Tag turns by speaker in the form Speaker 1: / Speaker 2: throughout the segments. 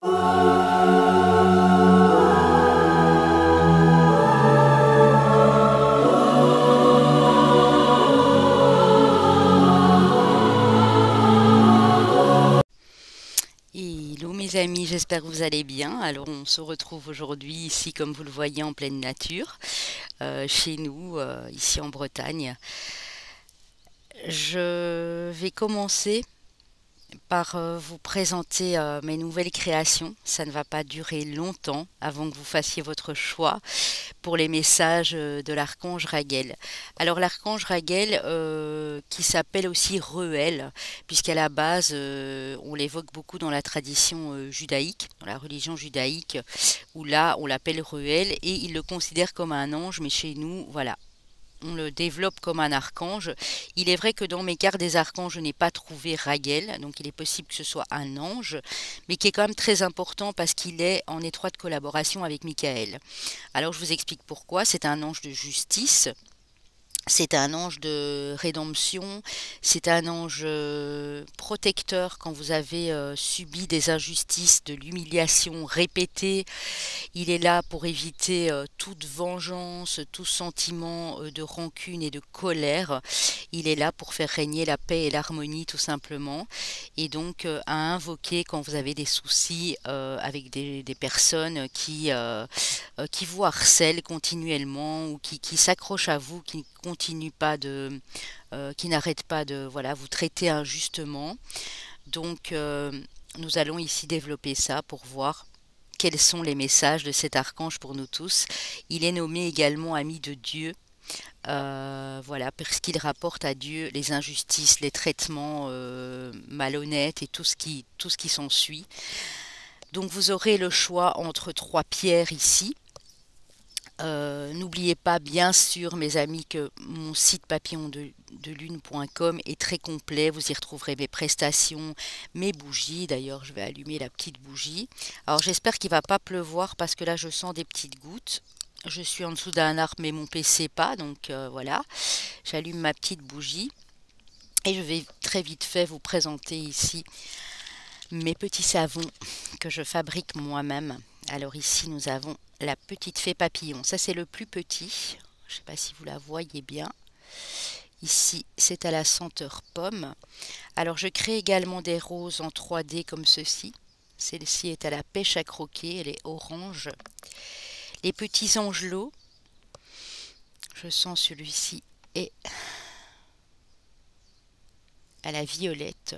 Speaker 1: Hello mes amis, j'espère que vous allez bien. Alors on se retrouve aujourd'hui ici comme vous le voyez en pleine nature, chez nous, ici en Bretagne. Je vais commencer par vous présenter mes nouvelles créations. Ça ne va pas durer longtemps avant que vous fassiez votre choix pour les messages de l'archange Raguel. Alors l'archange Raguel, qui s'appelle aussi Reuel, puisqu'à la base on l'évoque beaucoup dans la tradition judaïque, dans la religion judaïque, où là on l'appelle Reuel et il le considère comme un ange, mais chez nous, voilà, on le développe comme un archange. Il est vrai que dans mes cartes des archanges, je n'ai pas trouvé Raguel, donc il est possible que ce soit un ange, mais qui est quand même très important parce qu'il est en étroite collaboration avec Michael. Alors je vous explique pourquoi. C'est un ange de justice. C'est un ange de rédemption, c'est un ange protecteur quand vous avez subi des injustices, de l'humiliation répétée. Il est là pour éviter toute vengeance, tout sentiment de rancune et de colère. Il est là pour faire régner la paix et l'harmonie tout simplement. Et donc à invoquer quand vous avez des soucis avec des personnes qui vous harcèlent continuellement ou qui s'accrochent à vous, qui continuent pas qui n'arrêtent pas de voilà vous traiter injustement. Donc nous allons ici développer ça pour voir quels sont les messages de cet archange pour nous tous. Il est nommé également ami de Dieu. Voilà, parce qu'il rapporte à Dieu les injustices, les traitements malhonnêtes et tout ce qui s'ensuit. Donc vous aurez le choix entre trois pierres ici. N'oubliez pas bien sûr mes amis que mon site papillondelune.com est très complet, vous y retrouverez mes prestations, mes bougies, d'ailleurs je vais allumer la petite bougie. Alors j'espère qu'il ne va pas pleuvoir parce que là je sens des petites gouttes. Je suis en dessous d'un arbre mais mon PC pas, donc voilà, j'allume ma petite bougie et je vais très vite fait vous présenter ici mes petits savons que je fabrique moi-même. Alors ici nous avons la petite fée papillon, ça c'est le plus petit, je ne sais pas si vous la voyez bien. Ici c'est à la senteur pomme. Alors je crée également des roses en 3D comme ceci. Celle-ci est à la pêche à croquer, elle est orange. Les petits angelots, je sens celui-ci est à la violette.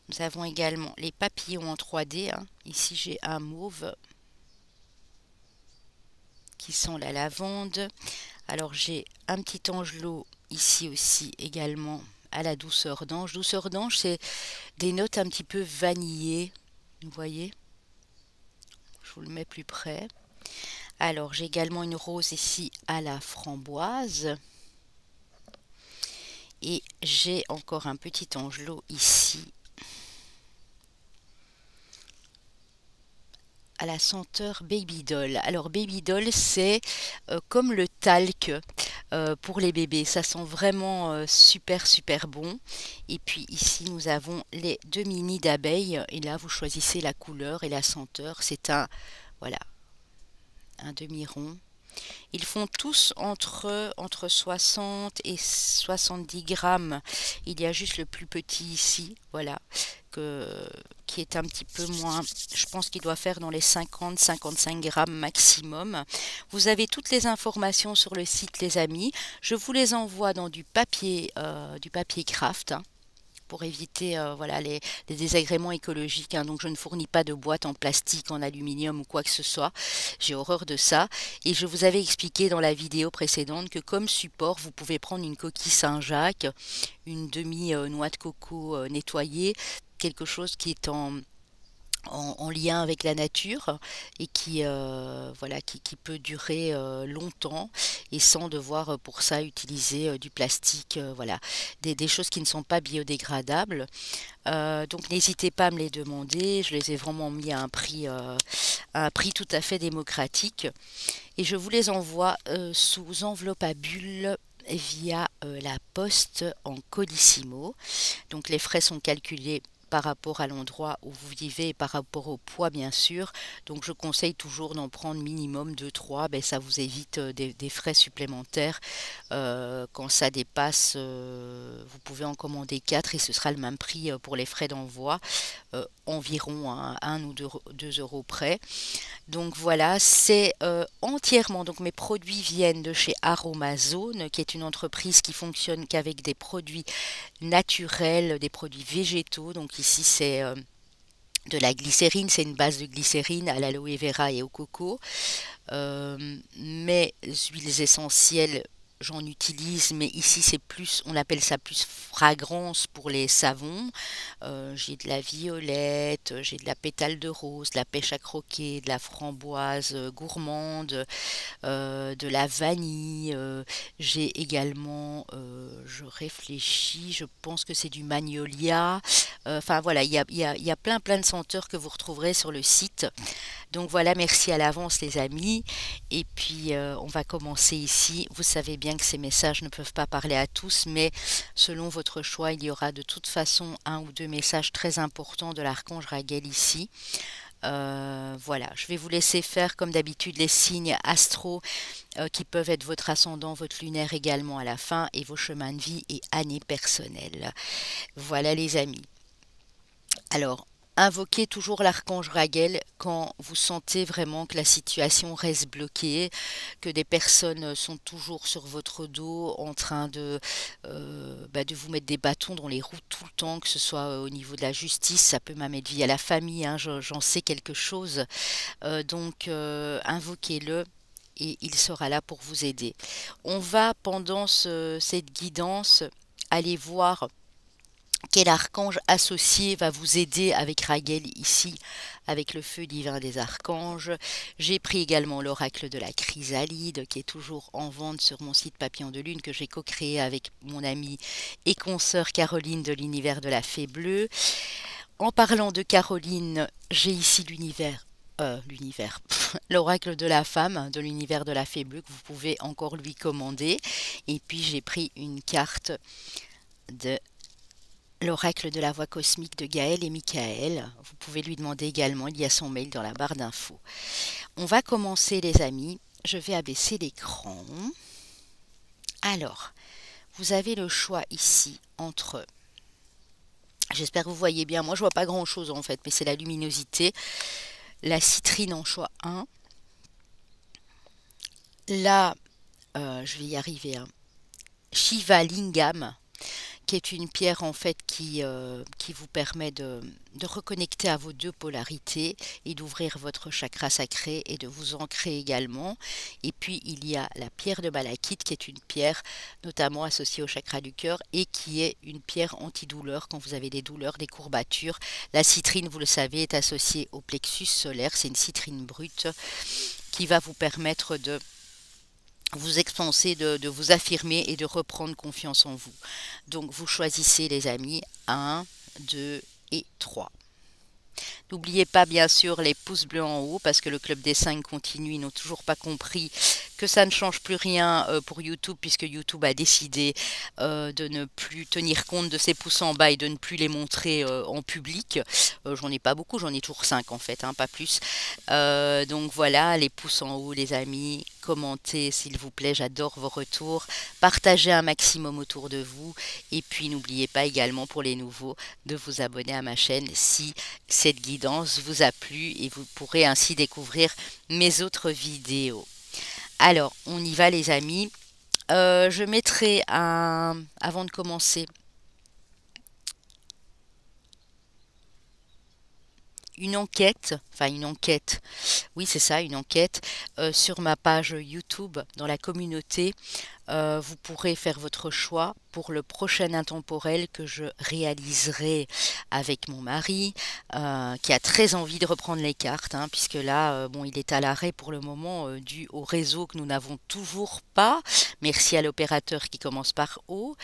Speaker 1: Nous avons également les papillons en 3D. Ici, j'ai un mauve qui sent la lavande. Alors, j'ai un petit angelot ici aussi également à la douceur d'ange. Douceur d'ange, c'est des notes un petit peu vanillées. Vous voyez? Je vous le mets plus près. Alors, j'ai également une rose ici à la framboise. Et j'ai encore un petit angelot ici à la senteur Baby Doll. Alors Baby Doll, c'est comme le talc pour les bébés. Ça sent vraiment super super bon. Et puis ici nous avons les deux mini d'abeilles. Et là vous choisissez la couleur et la senteur. C'est un voilà un demi-rond. Ils font tous entre 60 et 70 grammes. Il y a juste le plus petit ici, voilà, qui est un petit peu moins. Je pense qu'il doit faire dans les 50-55 grammes maximum. Vous avez toutes les informations sur le site, les amis. Je vous les envoie dans du papier craft. Pour éviter voilà, les désagréments écologiques. Donc je ne fournis pas de boîte en plastique, en aluminium ou quoi que ce soit. J'ai horreur de ça. Et je vous avais expliqué dans la vidéo précédente que comme support, vous pouvez prendre une coquille Saint-Jacques, une demi-noix de coco nettoyée, quelque chose qui est en lien avec la nature et voilà, qui peut durer longtemps et sans devoir pour ça utiliser du plastique, voilà, des choses qui ne sont pas biodégradables. Donc n'hésitez pas à me les demander, je les ai vraiment mis à un prix tout à fait démocratique et je vous les envoie sous enveloppe à bulles via la poste en Colissimo. Donc les frais sont calculés par rapport à l'endroit où vous vivez et par rapport au poids bien sûr. Donc je conseille toujours d'en prendre minimum 2-3, ben, ça vous évite des frais supplémentaires. Quand ça dépasse, vous pouvez en commander 4 et ce sera le même prix pour les frais d'envoi, environ à 1 ou 2 euros près. Donc voilà, c'est entièrement, donc mes produits viennent de chez Aromazone, qui est une entreprise qui fonctionne qu'avec des produits naturels, des produits végétaux. Donc ici c'est de la glycérine, c'est une base de glycérine à l'aloe vera et au coco. Mes huiles essentielles, j'en utilise, mais ici c'est plus, on appelle ça plus fragrance pour les savons. J'ai de la violette, j'ai de la pétale de rose, de la pêche à croquer, de la framboise gourmande, de la vanille. J'ai également, je réfléchis, je pense que c'est du magnolia. Enfin voilà, il y a plein de senteurs que vous retrouverez sur le site. Donc voilà, merci à l'avance les amis. Et puis on va commencer ici. Vous savez bien que ces messages ne peuvent pas parler à tous, mais selon votre choix, il y aura de toute façon un ou deux messages très importants de l'archange Raguel ici. Voilà, je vais vous laisser faire comme d'habitude les signes astro qui peuvent être votre ascendant, votre lunaire également à la fin, et vos chemins de vie et années personnelles. Voilà les amis. Alors, invoquez toujours l'archange Raguel quand vous sentez vraiment que la situation reste bloquée, que des personnes sont toujours sur votre dos en train de vous mettre des bâtons dans les roues tout le temps, que ce soit au niveau de la justice, ça peut même être via la famille, hein, j'en sais quelque chose. Donc, invoquez-le et il sera là pour vous aider. On va, pendant cette guidance, aller voir quel archange associé va vous aider avec Raguel ici, avec le feu divin des archanges. J'ai pris également l'oracle de la chrysalide, qui est toujours en vente sur mon site Papillon de Lune, que j'ai co-créé avec mon amie et consoeur Caroline de l'univers de la Fée Bleue. En parlant de Caroline, j'ai ici l'oracle de la femme, de l'univers de la Fée Bleue, que vous pouvez encore lui commander. Et puis j'ai pris une carte de l'oracle de la voix cosmique de Gaël et Michael. Vous pouvez lui demander également, il y a son mail dans la barre d'infos. On va commencer les amis, je vais abaisser l'écran. Alors, vous avez le choix ici entre, j'espère que vous voyez bien, moi je vois pas grand chose en fait, mais c'est la luminosité. La citrine en choix 1. Là, je vais y arriver, hein. Shiva Lingam, qui est une pierre en fait qui vous permet de reconnecter à vos deux polarités et d'ouvrir votre chakra sacré et de vous ancrer également. Et puis il y a la pierre de malachite qui est une pierre notamment associée au chakra du cœur et qui est une pierre antidouleur quand vous avez des douleurs, des courbatures. La citrine, vous le savez, est associée au plexus solaire, c'est une citrine brute qui va vous permettre de vous expanser, de vous affirmer et de reprendre confiance en vous. Donc vous choisissez les amis 1, 2 et 3. N'oubliez pas bien sûr les pouces bleus en haut parce que le club des 5 continue, ils n'ont toujours pas compris que ça ne change plus rien pour YouTube puisque YouTube a décidé de ne plus tenir compte de ces pouces en bas et de ne plus les montrer en public. J'en ai pas beaucoup, j'en ai toujours 5 en fait, hein, pas plus. Donc voilà, les pouces en haut les amis, commentez s'il vous plaît, j'adore vos retours, partagez un maximum autour de vous et puis n'oubliez pas également pour les nouveaux de vous abonner à ma chaîne si cette guidance vous a plu et vous pourrez ainsi découvrir mes autres vidéos. Alors, on y va les amis. Je mettrai avant de commencer une enquête, oui c'est ça, une enquête sur ma page YouTube dans la communauté. Vous pourrez faire votre choix pour le prochain intemporel que je réaliserai avec mon mari, qui a très envie de reprendre les cartes, hein, puisque là, bon, il est à l'arrêt pour le moment dû au réseau que nous n'avons toujours pas. Merci à l'opérateur qui commence par O.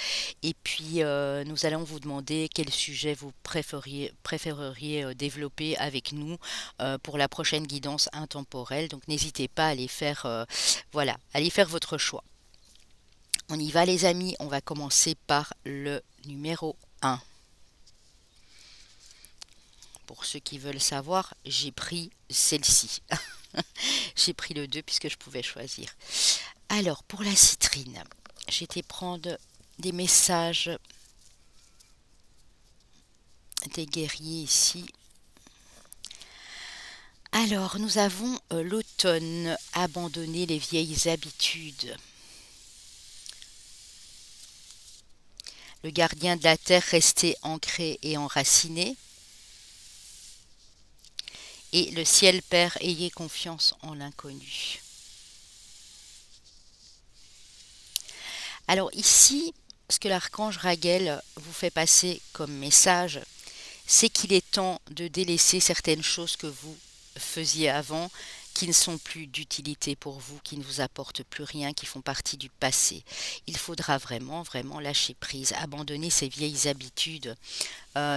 Speaker 1: Et puis, nous allons vous demander quel sujet vous préféreriez développer avec nous pour la prochaine guidance intemporelle. Donc, n'hésitez pas à aller faire, voilà, allez faire votre choix. On y va les amis, on va commencer par le numéro 1. pour ceux qui veulent savoir, j'ai pris celle-ci. J'ai pris le 2 puisque je pouvais choisir. Alors, pour la citrine, j'ai été prendre des messages des guerriers ici. Alors, nous avons l'automne, abandonner les vieilles habitudes. Le gardien de la terre, rester ancré et enraciné. Et le ciel père, ayez confiance en l'inconnu. Alors ici, ce que l'archange Raguel vous fait passer comme message, c'est qu'il est temps de délaisser certaines choses que vous faisiez avant, qui ne sont plus d'utilité pour vous, qui ne vous apportent plus rien, qui font partie du passé. Il faudra vraiment, vraiment lâcher prise, abandonner ces vieilles habitudes.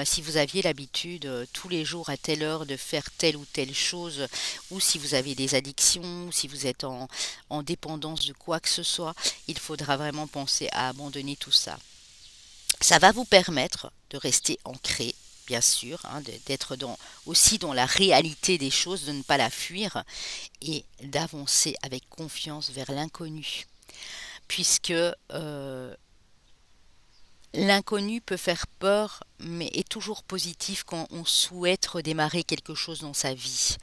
Speaker 1: Si vous aviez l'habitude tous les jours à telle heure de faire telle ou telle chose, ou si vous avez des addictions, ou si vous êtes en dépendance de quoi que ce soit, il faudra vraiment penser à abandonner tout ça. Ça va vous permettre de rester ancré, bien sûr, hein, d'être aussi dans la réalité des choses, de ne pas la fuir et d'avancer avec confiance vers l'inconnu. Puisque l'inconnu peut faire peur, mais est toujours positif quand on souhaite redémarrer quelque chose dans sa vie.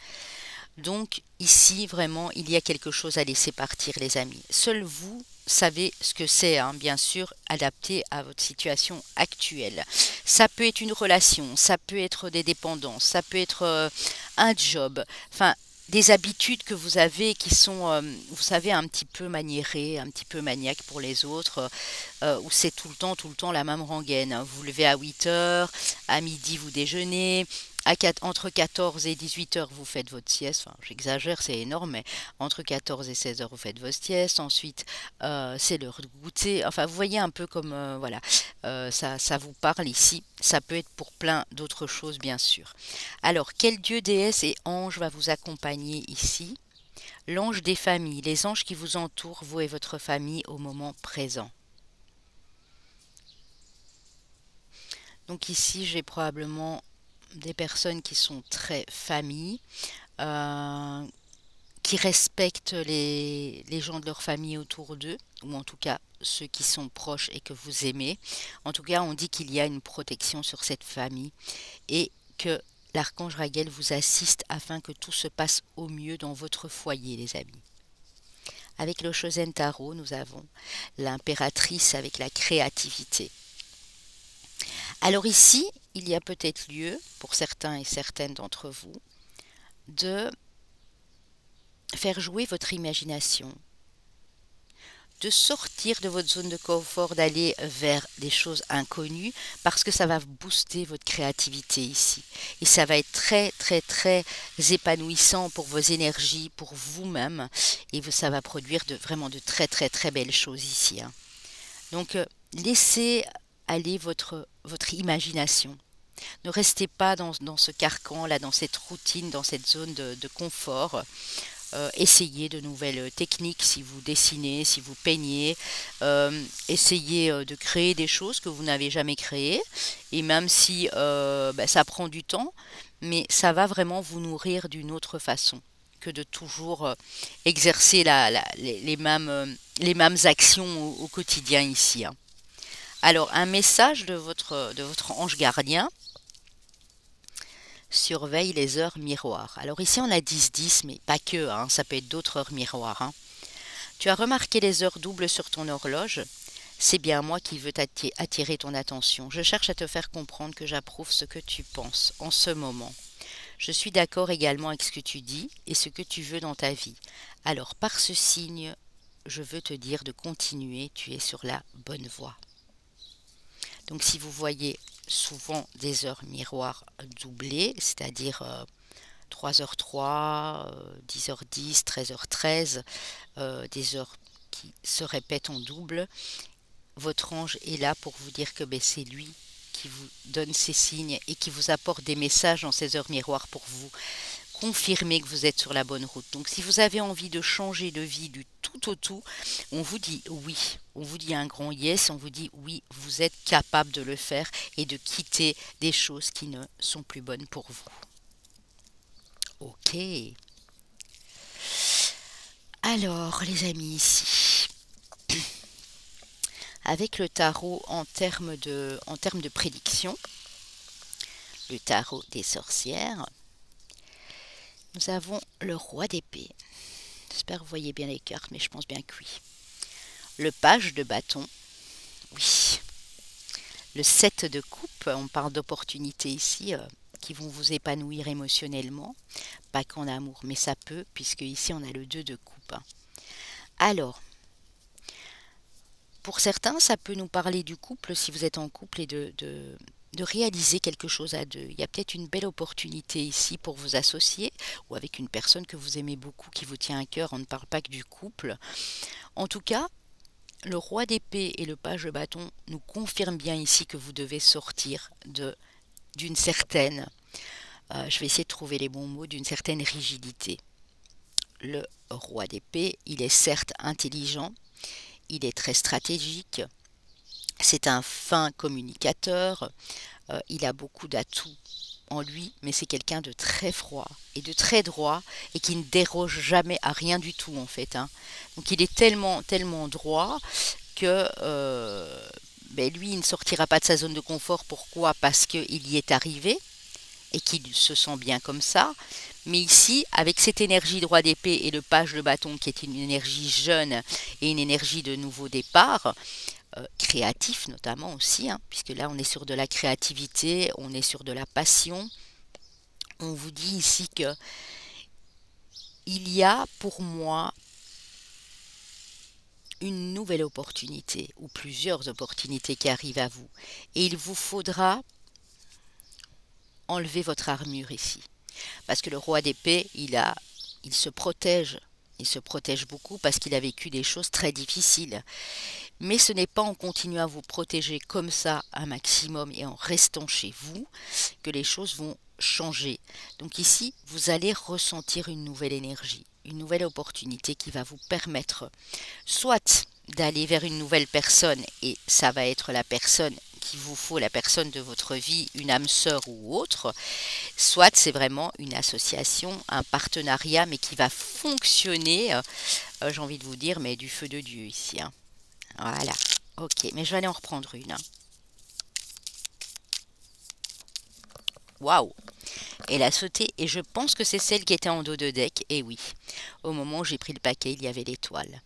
Speaker 1: Donc ici, vraiment, il y a quelque chose à laisser partir, les amis. Seul vous savez ce que c'est, hein, bien sûr, adapté à votre situation actuelle. Ça peut être une relation, ça peut être des dépendances, ça peut être un job, enfin, des habitudes que vous avez qui sont, vous savez, un petit peu maniérées, un petit peu maniaques pour les autres, où c'est tout le temps la même rengaine. Vous vous levez à 8 heures, à midi vous déjeunez, entre 14 et 18 heures vous faites votre sieste, enfin j'exagère, c'est énorme, mais entre 14 et 16 heures vous faites votre sieste, ensuite c'est l'heure de goûter, enfin vous voyez un peu comme, voilà, ça vous parle ici, ça peut être pour plein d'autres choses bien sûr. Alors quel dieu, déesse et ange va vous accompagner ici? L'ange des familles, les anges qui vous entourent, vous et votre famille au moment présent. Donc ici j'ai probablement des personnes qui sont très familles, euh, qui respectent les gens de leur famille autour d'eux, ou en tout cas ceux qui sont proches et que vous aimez. En tout cas, on dit qu'il y a une protection sur cette famille et que l'archange Raguel vous assiste afin que tout se passe au mieux dans votre foyer, les amis. Avec le Shosen Tarot, nous avons l'impératrice avec la créativité. Alors ici, il y a peut-être lieu, pour certains et certaines d'entre vous, de faire jouer votre imagination, de sortir de votre zone de confort, d'aller vers des choses inconnues, parce que ça va booster votre créativité ici. Et ça va être très, très, très épanouissant pour vos énergies, pour vous-même, et ça va produire vraiment de très, très, très belles choses ici, hein. Donc, laissez aller votre imagination. Ne restez pas dans ce carcan, là, dans cette routine, dans cette zone de confort. Essayez de nouvelles techniques si vous dessinez, si vous peignez. Essayez de créer des choses que vous n'avez jamais créées. Et même si ça prend du temps, mais ça va vraiment vous nourrir d'une autre façon que de toujours exercer les mêmes actions au quotidien ici, hein. Alors, un message de votre ange gardien: surveille les heures miroirs. Alors ici, on a 10-10, mais pas que, hein, ça peut être d'autres heures miroirs, hein. Tu as remarqué les heures doubles sur ton horloge? C'est bien moi qui veux attirer ton attention. Je cherche à te faire comprendre que j'approuve ce que tu penses en ce moment. Je suis d'accord également avec ce que tu dis et ce que tu veux dans ta vie. Alors, par ce signe, je veux te dire de continuer, tu es sur la bonne voie. Donc si vous voyez souvent des heures miroirs doublées, c'est-à-dire 3h03, 10h10, 13h13, des heures qui se répètent en double, votre ange est là pour vous dire que c'est lui qui vous donne ces signes et qui vous apporte des messages dans ces heures miroirs pour vous confirmer que vous êtes sur la bonne route. Donc si vous avez envie de changer de vie du tout au tout, on vous dit oui. On vous dit un grand yes, on vous dit oui, vous êtes capable de le faire et de quitter des choses qui ne sont plus bonnes pour vous. Ok. Alors les amis, ici, avec le tarot en termes de prédiction, le tarot des sorcières, nous avons le roi d'épée. J'espère que vous voyez bien les cartes, mais je pense bien que oui. Le page de bâton, oui. Le 7 de coupe, on parle d'opportunités ici qui vont vous épanouir émotionnellement. Pas qu'en amour, mais ça peut, puisque ici on a le 2 de coupe. Alors, pour certains, ça peut nous parler du couple, si vous êtes en couple, et de réaliser quelque chose à deux. Il y a peut-être une belle opportunité ici pour vous associer, ou avec une personne que vous aimez beaucoup, qui vous tient à cœur. On ne parle pas que du couple. En tout cas, le roi d'épée et le page de bâton nous confirment bien ici que vous devez sortir d'une certaine, je vais essayer de trouver les bons mots, d'une certaine rigidité. Le roi d'épée, il est certes intelligent, il est très stratégique, c'est un fin communicateur, il a beaucoup d'atouts en lui, mais c'est quelqu'un de très froid et de très droit et qui ne déroge jamais à rien du tout en fait. Donc il est tellement droit que lui, il ne sortira pas de sa zone de confort. Pourquoi? Parce qu'il y est arrivé et qu'il se sent bien comme ça. Mais ici, avec cette énergie droit d'épée et le page de bâton qui est une énergie jeune et une énergie de nouveau départ, créatif notamment aussi, puisque là on est sur de la créativité, on est sur de la passion. On vous dit ici que il y a pour moi une nouvelle opportunité ou plusieurs opportunités qui arrivent à vous et il vous faudra enlever votre armure ici, parce que le roi d'épée, il se protège. Il se protège beaucoup parce qu'il a vécu des choses très difficiles. Mais ce n'est pas en continuant à vous protéger comme ça un maximum et en restant chez vous que les choses vont changer. Donc ici, vous allez ressentir une nouvelle énergie, une nouvelle opportunité qui va vous permettre soit d'aller vers une nouvelle personne, et ça va être la personne qu'il vous faut, la personne de votre vie, une âme sœur ou autre, soit c'est vraiment une association, un partenariat, mais qui va fonctionner, j'ai envie de vous dire, mais du feu de Dieu ici. Voilà, ok, mais je vais aller en reprendre une. Waouh! Elle a sauté, et je pense que c'est celle qui était en dos de deck, et oui, au moment où j'ai pris le paquet, il y avait l'étoile.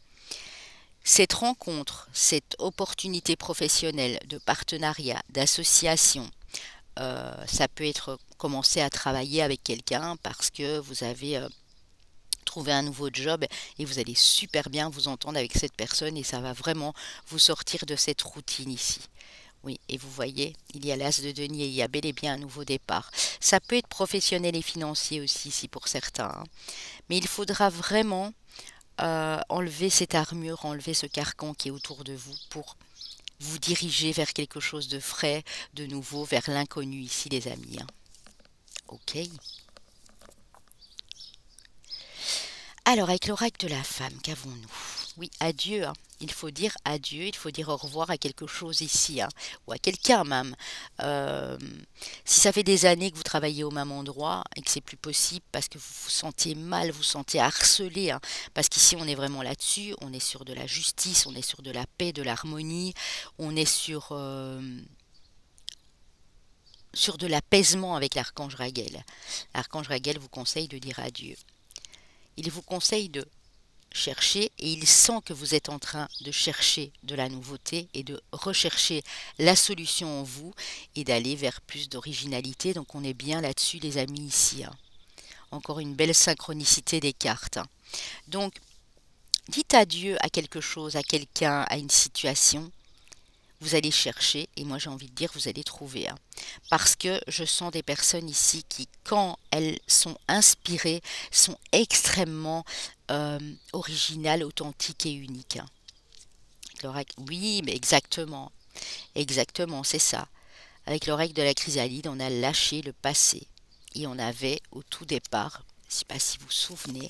Speaker 1: Cette rencontre, cette opportunité professionnelle, de partenariat, d'association, ça peut être commencer à travailler avec quelqu'un parce que vous avez trouvé un nouveau job et vous allez super bien vous entendre avec cette personne et ça va vraiment vous sortir de cette routine ici. Oui, et vous voyez, il y a l'as de denier, il y a bel et bien un nouveau départ. Ça peut être professionnel et financier aussi, si pour certains. Mais il faudra vraiment enlever cette armure, enlever ce carcan qui est autour de vous pour vous diriger vers quelque chose de frais, de nouveau, vers l'inconnu ici les amis. Ok. Alors avec l'oracle de la femme, qu'avons-nous? Oui, adieu. Il faut dire adieu, il faut dire au revoir à quelque chose ici, ou à quelqu'un même. Si ça fait des années que vous travaillez au même endroit et que c'est plus possible parce que vous vous sentez mal, vous vous sentez harcelé, parce qu'ici on est vraiment là-dessus, on est sur de la justice, on est sur de la paix, de l'harmonie, on est sur de l'apaisement avec l'archange Raguel. L'archange Raguel vous conseille de dire adieu. Il vous conseille de chercher et il sent que vous êtes en train de chercher de la nouveauté et de rechercher la solution en vous et d'aller vers plus d'originalité. Donc on est bien là-dessus les amis ici. Encore une belle synchronicité des cartes. Donc dites adieu à quelque chose, à quelqu'un, à une situation. Vous allez chercher, et moi j'ai envie de dire vous allez trouver. Parce que je sens des personnes ici qui, quand elles sont inspirées, sont extrêmement originales, authentiques et uniques. Oui, mais exactement. Exactement, c'est ça. Avec l'oreille de la chrysalide, on a lâché le passé. Et on avait, au tout départ, Je ne sais pas si vous vous souvenez.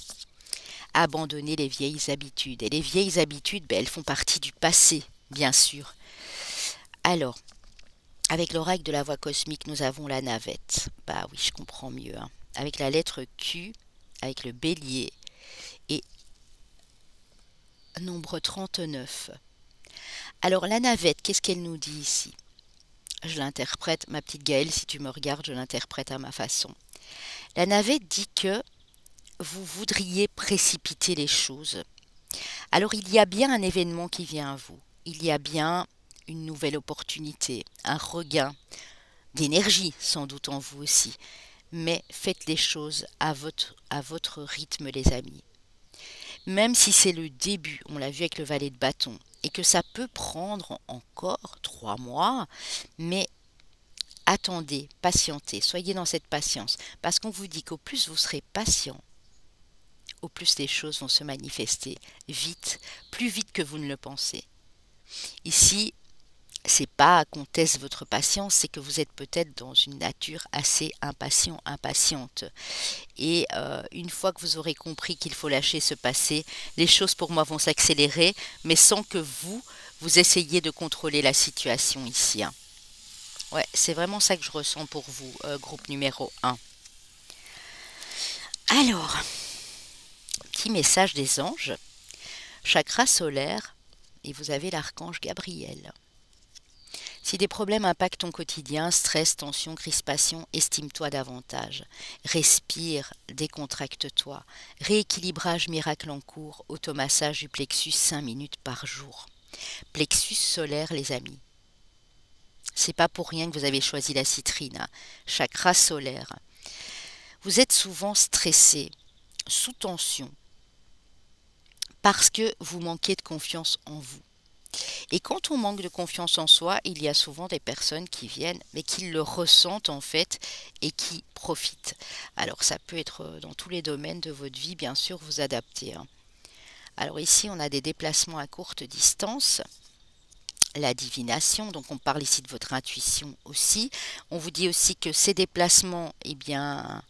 Speaker 1: Abandonner les vieilles habitudes. Et les vieilles habitudes, elles font partie du passé, bien sûr. Alors, avec l'oracle de la voix cosmique, nous avons la navette. Bah oui, je comprends mieux. Hein. Avec la lettre Q, avec le bélier et nombre 39. Alors, la navette, qu'est-ce qu'elle nous dit ici? Je l'interprète, ma petite Gaëlle, si tu me regardes, je l'interprète à ma façon. La navette dit que vous voudriez précipiter les choses. Alors, il y a bien un événement qui vient à vous. Il y a bien une nouvelle opportunité, un regain d'énergie sans doute en vous aussi. Mais faites les choses à votre rythme les amis. Même si c'est le début, on l'a vu avec le valet de bâton, et que ça peut prendre encore 3 mois, mais attendez, patientez, soyez dans cette patience, parce qu'on vous dit qu'au plus vous serez patient, au plus les choses vont se manifester vite, plus vite que vous ne le pensez. Ici, c'est pas qu'on teste votre patience, c'est que vous êtes peut-être dans une nature assez impatient, impatiente. Et une fois que vous aurez compris qu'il faut lâcher ce passé, les choses pour moi vont s'accélérer, mais sans que vous essayiez de contrôler la situation ici. Hein. Ouais, c'est vraiment ça que je ressens pour vous, groupe numéro 1. Alors, petit message des anges, chakra solaire, et vous avez l'archange Gabriel. Si des problèmes impactent ton quotidien, stress, tension, crispation, estime-toi davantage. Respire, décontracte-toi. Rééquilibrage miracle en cours, automassage du plexus 5 minutes par jour. Plexus solaire, les amis. C'est pas pour rien que vous avez choisi la citrine. Hein. Chakra solaire. Vous êtes souvent stressé, sous tension, parce que vous manquez de confiance en vous. Et quand on manque de confiance en soi, il y a souvent des personnes qui viennent, mais qui le ressentent en fait et qui profitent. Alors ça peut être dans tous les domaines de votre vie, bien sûr, vous adaptez. Hein. Alors ici, on a des déplacements à courte distance, la divination, donc on parle ici de votre intuition aussi. On vous dit aussi que ces déplacements, eh bien,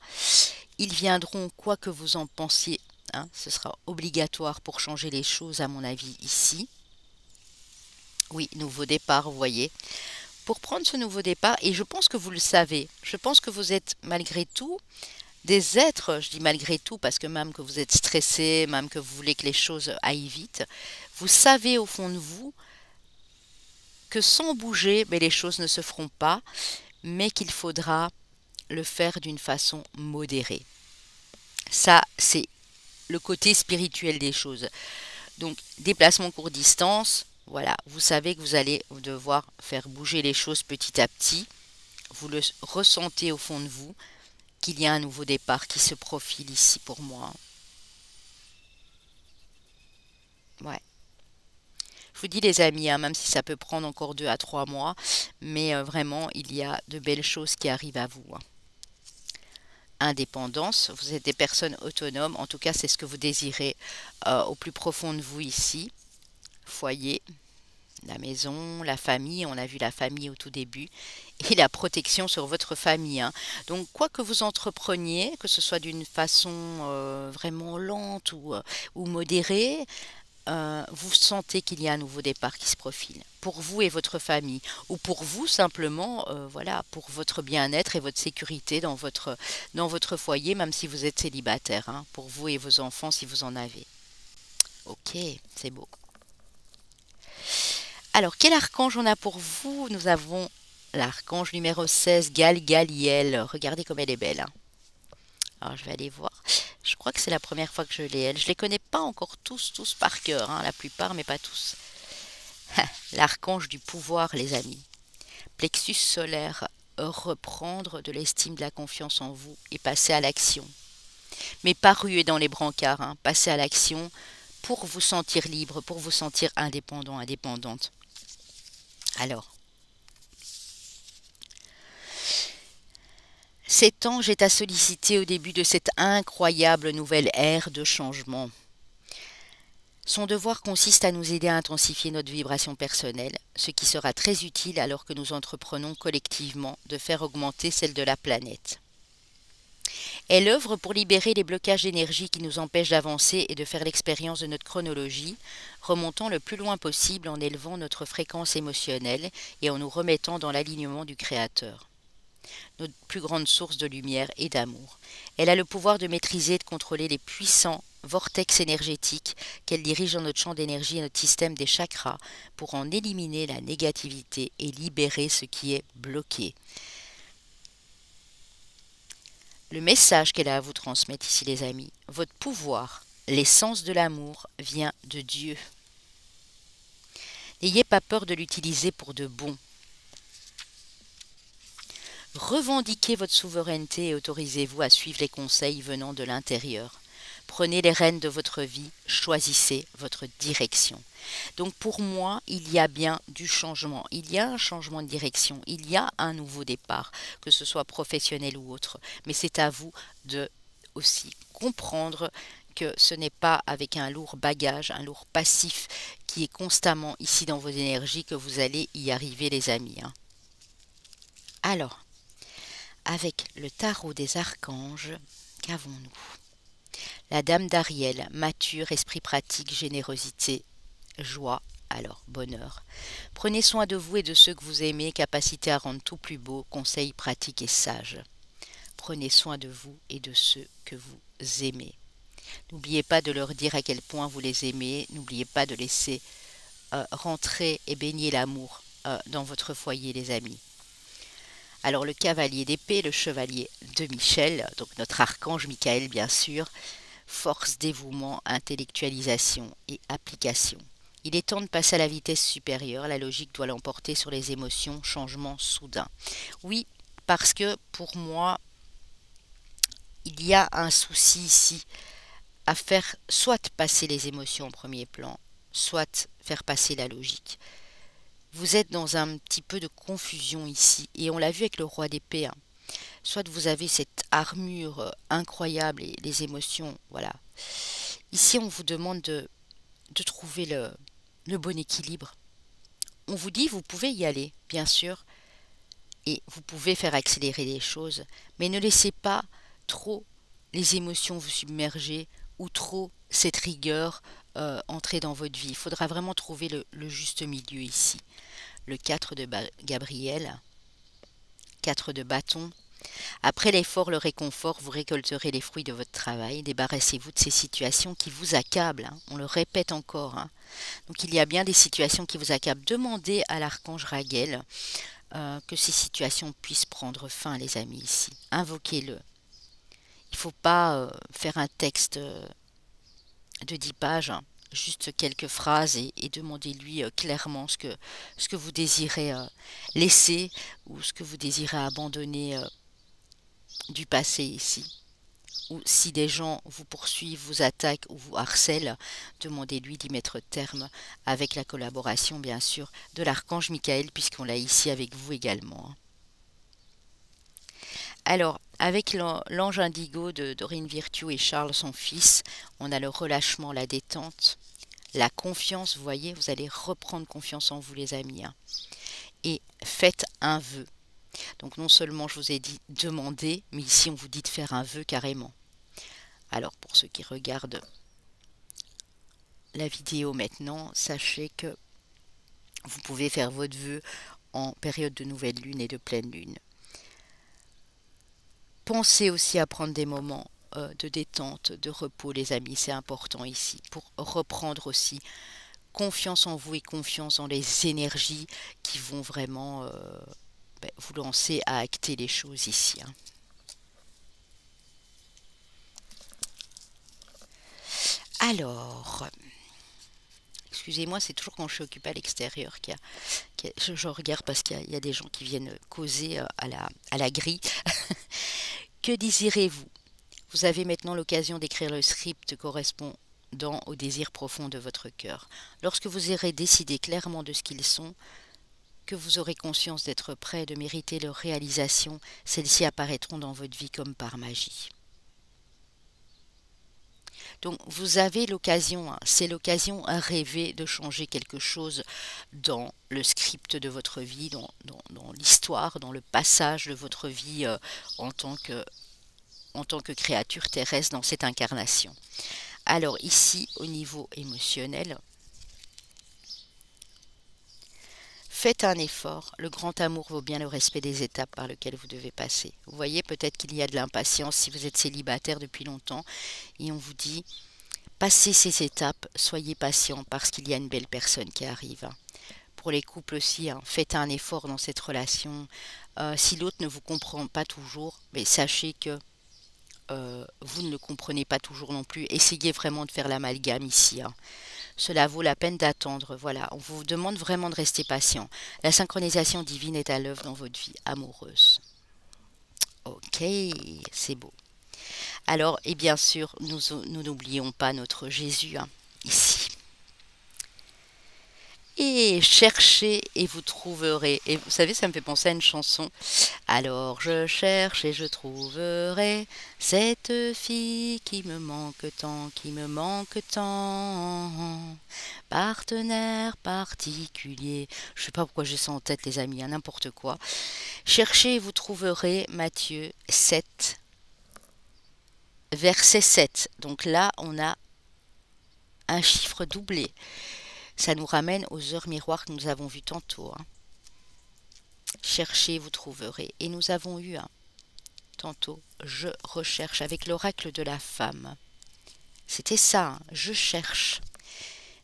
Speaker 1: ils viendront quoi que vous en pensiez. Hein, ce sera obligatoire pour changer les choses, à mon avis, ici. Oui, nouveau départ, vous voyez. Pour prendre ce nouveau départ, et je pense que vous le savez, je pense que vous êtes malgré tout des êtres, je dis malgré tout parce que même que vous êtes stressé, même que vous voulez que les choses aillent vite, vous savez au fond de vous que sans bouger, mais les choses ne se feront pas, mais qu'il faudra le faire d'une façon modérée. Ça, c'est le côté spirituel des choses. Donc, déplacement court distance, voilà, vous savez que vous allez devoir faire bouger les choses petit à petit. Vous le ressentez au fond de vous, qu'il y a un nouveau départ qui se profile ici pour moi. Ouais. Je vous dis les amis, hein, même si ça peut prendre encore 2 à 3 mois, mais vraiment, il y a de belles choses qui arrivent à vous. Hein. Indépendance, vous êtes des personnes autonomes, en tout cas c'est ce que vous désirez au plus profond de vous ici. Foyer, la maison, la famille, on a vu la famille au tout début, et la protection sur votre famille. Hein. Donc quoi que vous entrepreniez, que ce soit d'une façon vraiment lente ou modérée, vous sentez qu'il y a un nouveau départ qui se profile pour vous et votre famille, ou pour vous simplement, voilà, pour votre bien-être et votre sécurité dans votre foyer, même si vous êtes célibataire, hein, pour vous et vos enfants si vous en avez. Ok, c'est beau. Alors, quel archange on a pour vous? Nous avons l'archange numéro 16, Galgaliel. Regardez comme elle est belle. Hein. Alors, je vais aller voir. Je crois que c'est la première fois que je l'ai, elle. Je les connais pas encore tous par cœur. Hein, la plupart, mais pas tous. L'archange du pouvoir, les amis. Plexus solaire. Reprendre de l'estime, de la confiance en vous et passer à l'action. Mais pas ruer dans les brancards. Hein, passer à l'action pour vous sentir libre, pour vous sentir indépendant, indépendante. Alors, cet ange est à solliciter au début de cette incroyable nouvelle ère de changement. Son devoir consiste à nous aider à intensifier notre vibration personnelle, ce qui sera très utile alors que nous entreprenons collectivement de faire augmenter celle de la planète. Elle œuvre pour libérer les blocages d'énergie qui nous empêchent d'avancer et de faire l'expérience de notre chronologie, remontant le plus loin possible en élevant notre fréquence émotionnelle et en nous remettant dans l'alignement du Créateur, notre plus grande source de lumière et d'amour. Elle a le pouvoir de maîtriser et de contrôler les puissants vortex énergétiques qu'elle dirige dans notre champ d'énergie et notre système des chakras pour en éliminer la négativité et libérer ce qui est bloqué. Le message qu'elle a à vous transmettre ici, les amis, votre pouvoir, l'essence de l'amour, vient de Dieu. N'ayez pas peur de l'utiliser pour de bon. Revendiquez votre souveraineté et autorisez-vous à suivre les conseils venant de l'intérieur. Prenez les rênes de votre vie, choisissez votre direction. Donc pour moi, il y a bien du changement, il y a un changement de direction, il y a un nouveau départ, que ce soit professionnel ou autre. Mais c'est à vous de aussi comprendre que ce n'est pas avec un lourd bagage, un lourd passif qui est constamment ici dans vos énergies que vous allez y arriver, les amis. Alors, avec le tarot des archanges, qu'avons-nous? La dame d'Ariel, mature, esprit pratique, générosité, joie, alors bonheur. Prenez soin de vous et de ceux que vous aimez, capacité à rendre tout plus beau, conseils pratiques et sages. Prenez soin de vous et de ceux que vous aimez. N'oubliez pas de leur dire à quel point vous les aimez, n'oubliez pas de laisser rentrer et baigner l'amour dans votre foyer, les amis. Alors le cavalier d'épée, le chevalier de Michel, donc notre archange Michael bien sûr, force, dévouement, intellectualisation et application. Il est temps de passer à la vitesse supérieure, la logique doit l'emporter sur les émotions, changement soudain. Oui, parce que pour moi, il y a un souci ici à faire soit passer les émotions en premier plan, soit faire passer la logique. Vous êtes dans un petit peu de confusion ici, et on l'a vu avec le roi d'épée. Soit vous avez cette armure incroyable et les émotions, voilà. Ici, on vous demande de trouver le bon équilibre. On vous dit, vous pouvez y aller, bien sûr, et vous pouvez faire accélérer les choses, mais ne laissez pas trop les émotions vous submerger ou trop cette rigueur entrer dans votre vie. Il faudra vraiment trouver le juste milieu ici. Le 4 de Gabriel, 4 de bâton. Après l'effort, le réconfort, vous récolterez les fruits de votre travail. Débarrassez-vous de ces situations qui vous accablent. On le répète encore. Donc il y a bien des situations qui vous accablent. Demandez à l'archange Raguel que ces situations puissent prendre fin, les amis, ici. Invoquez-le. Il ne faut pas faire un texte de 10 pages, juste quelques phrases et demandez-lui clairement ce que vous désirez laisser ou ce que vous désirez abandonner du passé ici. Ou si des gens vous poursuivent, vous attaquent ou vous harcèlent, demandez-lui d'y mettre terme avec la collaboration bien sûr de l'archange Michael puisqu'on l'a ici avec vous également. Alors, avec l'ange indigo de Dorine Virtue et Charles son fils, on a le relâchement, la détente, la confiance, vous voyez, vous allez reprendre confiance en vous les amis. Et faites un vœu. Donc non seulement je vous ai dit demander, mais ici on vous dit de faire un vœu carrément. Alors pour ceux qui regardent la vidéo maintenant, sachez que vous pouvez faire votre vœu en période de nouvelle lune et de pleine lune. Pensez aussi à prendre des moments de détente, de repos les amis, c'est important ici, pour reprendre aussi confiance en vous et confiance en les énergies qui vont vraiment vous lancer à acter les choses ici. Alors, excusez-moi, c'est toujours quand je suis occupée à l'extérieur je regarde parce qu'il y a des gens qui viennent causer à la grille. Que désirez-vous? Vous avez maintenant l'occasion d'écrire le script correspondant au désir profond de votre cœur. Lorsque vous aurez décidé clairement de ce qu'ils sont, que vous aurez conscience d'être prêt, de mériter leur réalisation, celles-ci apparaîtront dans votre vie comme par magie. Donc vous avez l'occasion, c'est l'occasion à rêver de changer quelque chose dans le script de votre vie, dans l'histoire, dans le passage de votre vie en tant que en tant que créature terrestre dans cette incarnation. Alors ici, au niveau émotionnel, faites un effort. Le grand amour vaut bien le respect des étapes par lesquelles vous devez passer. Vous voyez, peut-être qu'il y a de l'impatience si vous êtes célibataire depuis longtemps et on vous dit, passez ces étapes, soyez patient parce qu'il y a une belle personne qui arrive. Pour les couples aussi, hein, faites un effort dans cette relation. Si l'autre ne vous comprend pas toujours, mais sachez que vous ne le comprenez pas toujours non plus. Essayez vraiment de faire l'amalgame ici, hein. Cela vaut la peine d'attendre. Voilà, on vous demande vraiment de rester patient. La synchronisation divine est à l'œuvre dans votre vie amoureuse. Ok, c'est beau. Alors, et bien sûr, nous n'oublions pas notre Jésus, hein, ici. Et cherchez et vous trouverez. Et vous savez, ça me fait penser à une chanson. Alors je cherche et je trouverai cette fille qui me manque tant, qui me manque tant. Partenaire particulier. Je sais pas pourquoi j'ai ça en tête, les amis, hein, n'importe quoi. Cherchez et vous trouverez Matthieu 7, verset 7. Donc là, on a un chiffre doublé. Ça nous ramène aux heures miroirs que nous avons vues tantôt, hein. Cherchez, vous trouverez. Et nous avons eu un tantôt, je recherche avec l'oracle de la femme. C'était ça, hein, je cherche.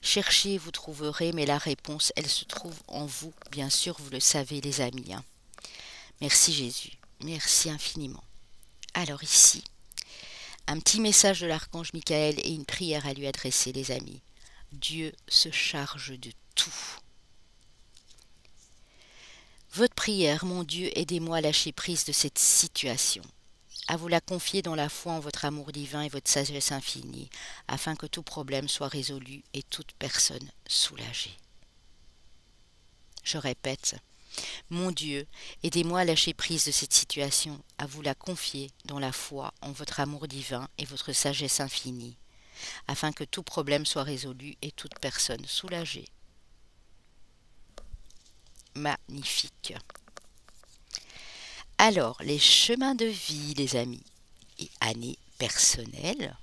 Speaker 1: Cherchez, vous trouverez, mais la réponse, elle se trouve en vous. Bien sûr, vous le savez, les amis, hein. Merci Jésus, merci infiniment. Alors ici, un petit message de l'archange Michael et une prière à lui adresser, les amis. Dieu se charge de tout. Votre prière, mon Dieu, aidez-moi à lâcher prise de cette situation, à vous la confier dans la foi en votre amour divin et votre sagesse infinie, afin que tout problème soit résolu et toute personne soulagée. Je répète, mon Dieu, aidez-moi à lâcher prise de cette situation, à vous la confier dans la foi en votre amour divin et votre sagesse infinie, afin que tout problème soit résolu et toute personne soulagée. Magnifique. Alors, les chemins de vie, les amis, et années personnelles.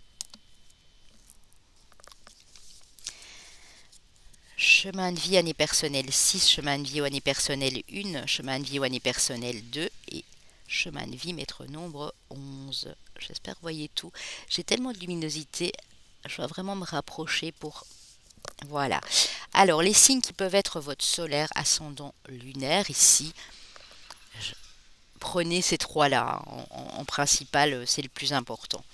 Speaker 1: Chemin de vie, année personnelle 6, chemin de vie ou année personnelle 1, chemin de vie ou année personnelle 2 et chemin de vie maître nombre 11. J'espère que vous voyez tout. J'ai tellement de luminosité, je dois vraiment me rapprocher pour... Voilà. Alors, les signes qui peuvent être votre solaire, ascendant, lunaire, ici, prenez ces trois-là. En principal, c'est le plus important.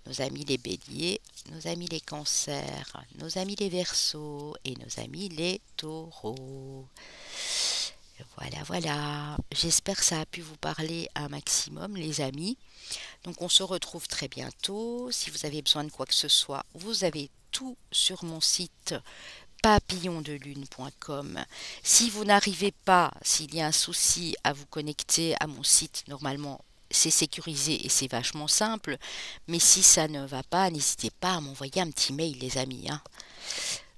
Speaker 1: Nos amis les béliers, nos amis les cancers, nos amis les verseaux et nos amis les taureaux. Voilà, voilà. J'espère que ça a pu vous parler un maximum, les amis. Donc, on se retrouve très bientôt. Si vous avez besoin de quoi que ce soit, vous avez tout sur mon site papillondelune.com. Si vous n'arrivez pas, s'il y a un souci à vous connecter à mon site, normalement, c'est sécurisé et c'est vachement simple. Mais si ça ne va pas, n'hésitez pas à m'envoyer un petit mail, les amis, hein.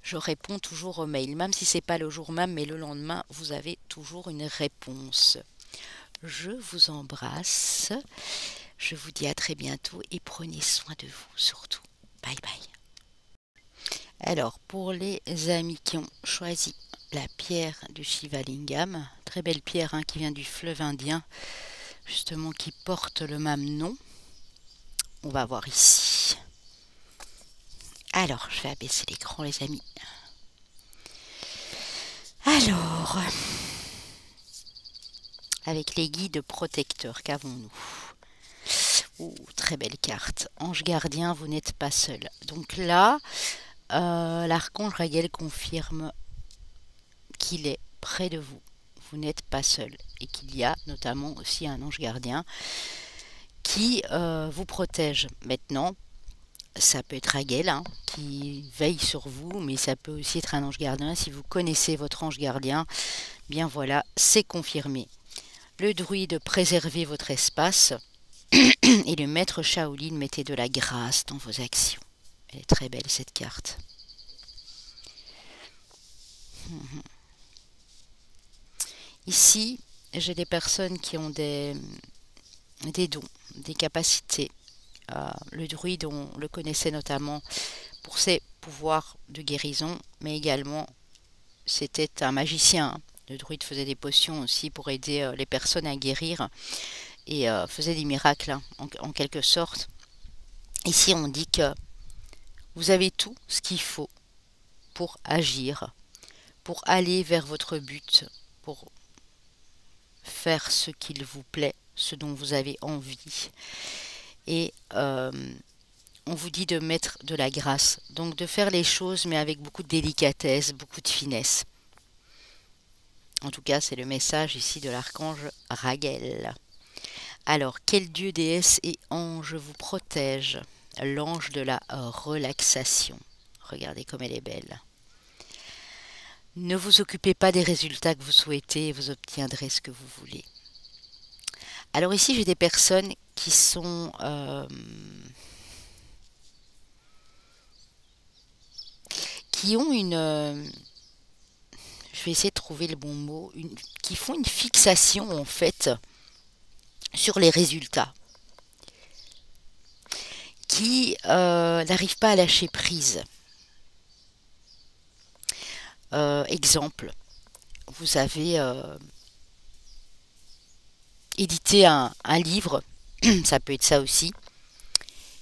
Speaker 1: Je réponds toujours aux mails, même si c'est pas le jour même, mais le lendemain, vous avez toujours une réponse. Je vous embrasse. Je vous dis à très bientôt et prenez soin de vous surtout. Bye bye. Alors, pour les amis qui ont choisi la pierre du Shivalingam, très belle pierre, hein, qui vient du fleuve Indien, justement qui porte le même nom, on va voir ici. Alors, je vais abaisser l'écran, les amis. Alors, avec les guides protecteurs, qu'avons-nous? Oh, très belle carte. Ange gardien, vous n'êtes pas seul. Donc là, l'archange Raguel confirme qu'il est près de vous. Vous n'êtes pas seul. Et qu'il y a notamment aussi un ange gardien qui vous protège. Maintenant, ça peut être Raguel, hein, qui veille sur vous, mais ça peut aussi être un ange gardien. Si vous connaissez votre ange gardien, bien voilà, c'est confirmé. Le druide, préservez votre espace. Et le maître Shaolin, mettez de la grâce dans vos actions. Elle est très belle, cette carte. Ici, j'ai des personnes qui ont des des dons, des capacités. Le druide, on le connaissait notamment pour ses pouvoirs de guérison, mais également c'était un magicien, hein. Le druide faisait des potions aussi pour aider les personnes à guérir et faisait des miracles, hein, en quelque sorte. Ici, on dit que vous avez tout ce qu'il faut pour agir, pour aller vers votre but, pour faire ce qu'il vous plaît, ce dont vous avez envie. Et on vous dit de mettre de la grâce, donc de faire les choses mais avec beaucoup de délicatesse, beaucoup de finesse. En tout cas, c'est le message ici de l'archange Raguel. Alors, quel dieu, déesse et ange vous protège? L'ange de la relaxation. Regardez comme elle est belle. Ne vous occupez pas des résultats que vous souhaitez et vous obtiendrez ce que vous voulez. Alors ici, j'ai des personnes qui sont... qui ont une... je vais essayer de trouver le bon mot. Qui font une fixation, en fait, sur les résultats. Qui n'arrivent pas à lâcher prise. Exemple, vous avez édité un livre, ça peut être ça aussi,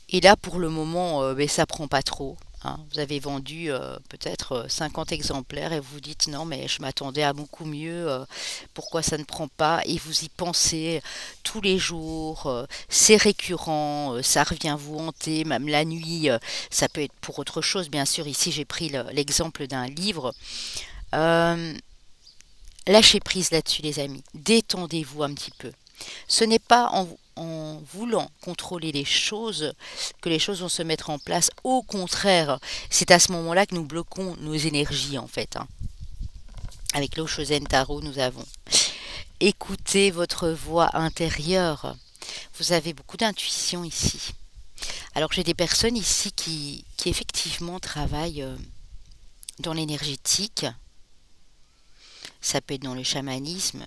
Speaker 1: et là pour le moment ben, ça prend pas trop, hein. Vous avez vendu peut-être 50 exemplaires et vous vous dites non mais je m'attendais à beaucoup mieux, pourquoi ça ne prend pas, et vous y pensez tous les jours, c'est récurrent, ça revient vous hanter, même la nuit, ça peut être pour autre chose bien sûr. Ici j'ai pris l'exemple d'un livre. Lâchez prise là-dessus les amis, détendez-vous un petit peu. Ce n'est pas en voulant contrôler les choses que les choses vont se mettre en place. Au contraire, c'est à ce moment-là que nous bloquons nos énergies en fait, hein. Avec l'Oshozen Tarot, nous avons écoutez votre voix intérieure. Vous avez beaucoup d'intuition ici. Alors j'ai des personnes ici qui effectivement travaillent dans l'énergétique. Ça peut être dans le chamanisme,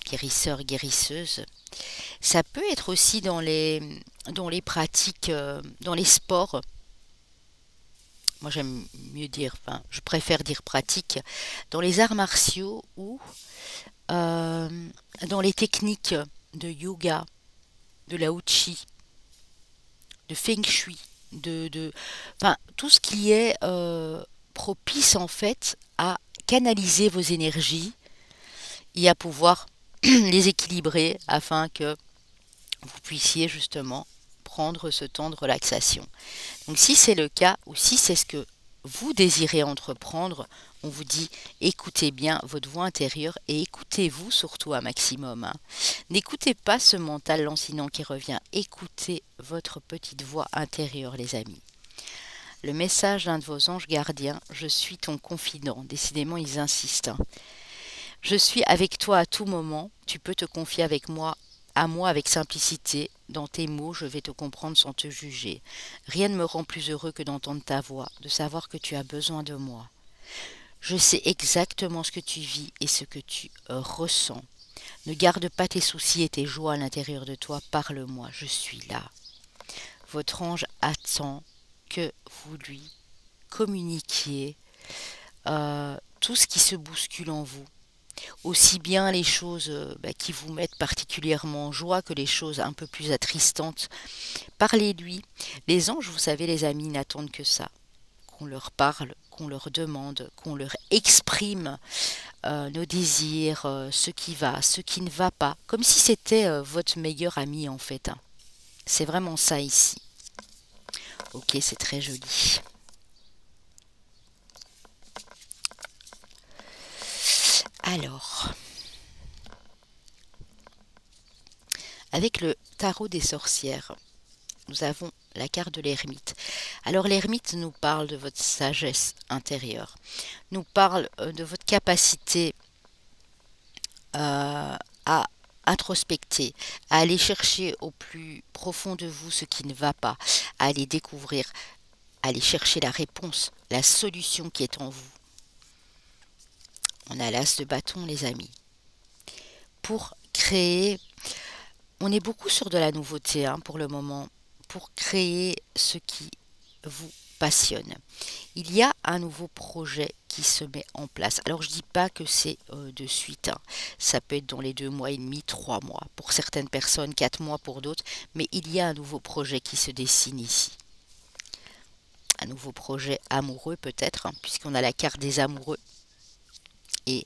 Speaker 1: guérisseur, guérisseuse. Ça peut être aussi dans les pratiques, dans les sports. Moi j'aime mieux dire, enfin je préfère dire pratique, dans les arts martiaux ou dans les techniques de yoga, de lao chi, de feng shui, enfin tout ce qui est propice en fait à canaliser vos énergies et à pouvoir les équilibrer afin que vous puissiez justement prendre ce temps de relaxation. Donc si c'est le cas ou si c'est ce que vous désirez entreprendre, on vous dit écoutez bien votre voix intérieure et écoutez-vous surtout un maximum, hein. N'écoutez pas ce mental lancinant qui revient, écoutez votre petite voix intérieure les amis. Le message d'un de vos anges gardiens, je suis ton confident. Décidément ils insistent, hein. Je suis avec toi à tout moment, tu peux te confier avec moi, à moi avec simplicité. Dans tes mots, je vais te comprendre sans te juger. Rien ne me rend plus heureux que d'entendre ta voix, de savoir que tu as besoin de moi. Je sais exactement ce que tu vis et ce que tu ressens. Ne garde pas tes soucis et tes joies à l'intérieur de toi, parle-moi, je suis là. Votre ange attend que vous lui communiquiez tout ce qui se bouscule en vous. Aussi bien les choses qui vous mettent particulièrement en joie que les choses un peu plus attristantes. Parlez-lui. Les anges, vous savez les amis, n'attendent que ça. Qu'on leur parle, qu'on leur demande, qu'on leur exprime nos désirs, ce qui va, ce qui ne va pas. Comme si c'était votre meilleur ami en fait, hein. C'est vraiment ça ici. Ok, c'est très joli. Alors, avec le tarot des sorcières, nous avons la carte de l'ermite. Alors l'ermite nous parle de votre sagesse intérieure, nous parle de votre capacité à introspecter, à aller chercher au plus profond de vous ce qui ne va pas, à aller découvrir, à aller chercher la réponse, la solution qui est en vous. On a l'as de bâton les amis. Pour créer On est beaucoup sur de la nouveauté hein, pour le moment, pour créer ce qui vous passionne. Il y a un nouveau projet qui se met en place. Alors je dis pas que c'est de suite, hein. Ça peut être dans les 2 mois et demi, 3 mois, pour certaines personnes, 4 mois pour d'autres, mais il y a un nouveau projet qui se dessine ici. Un nouveau projet amoureux peut-être, hein, puisqu'on a la carte des amoureux et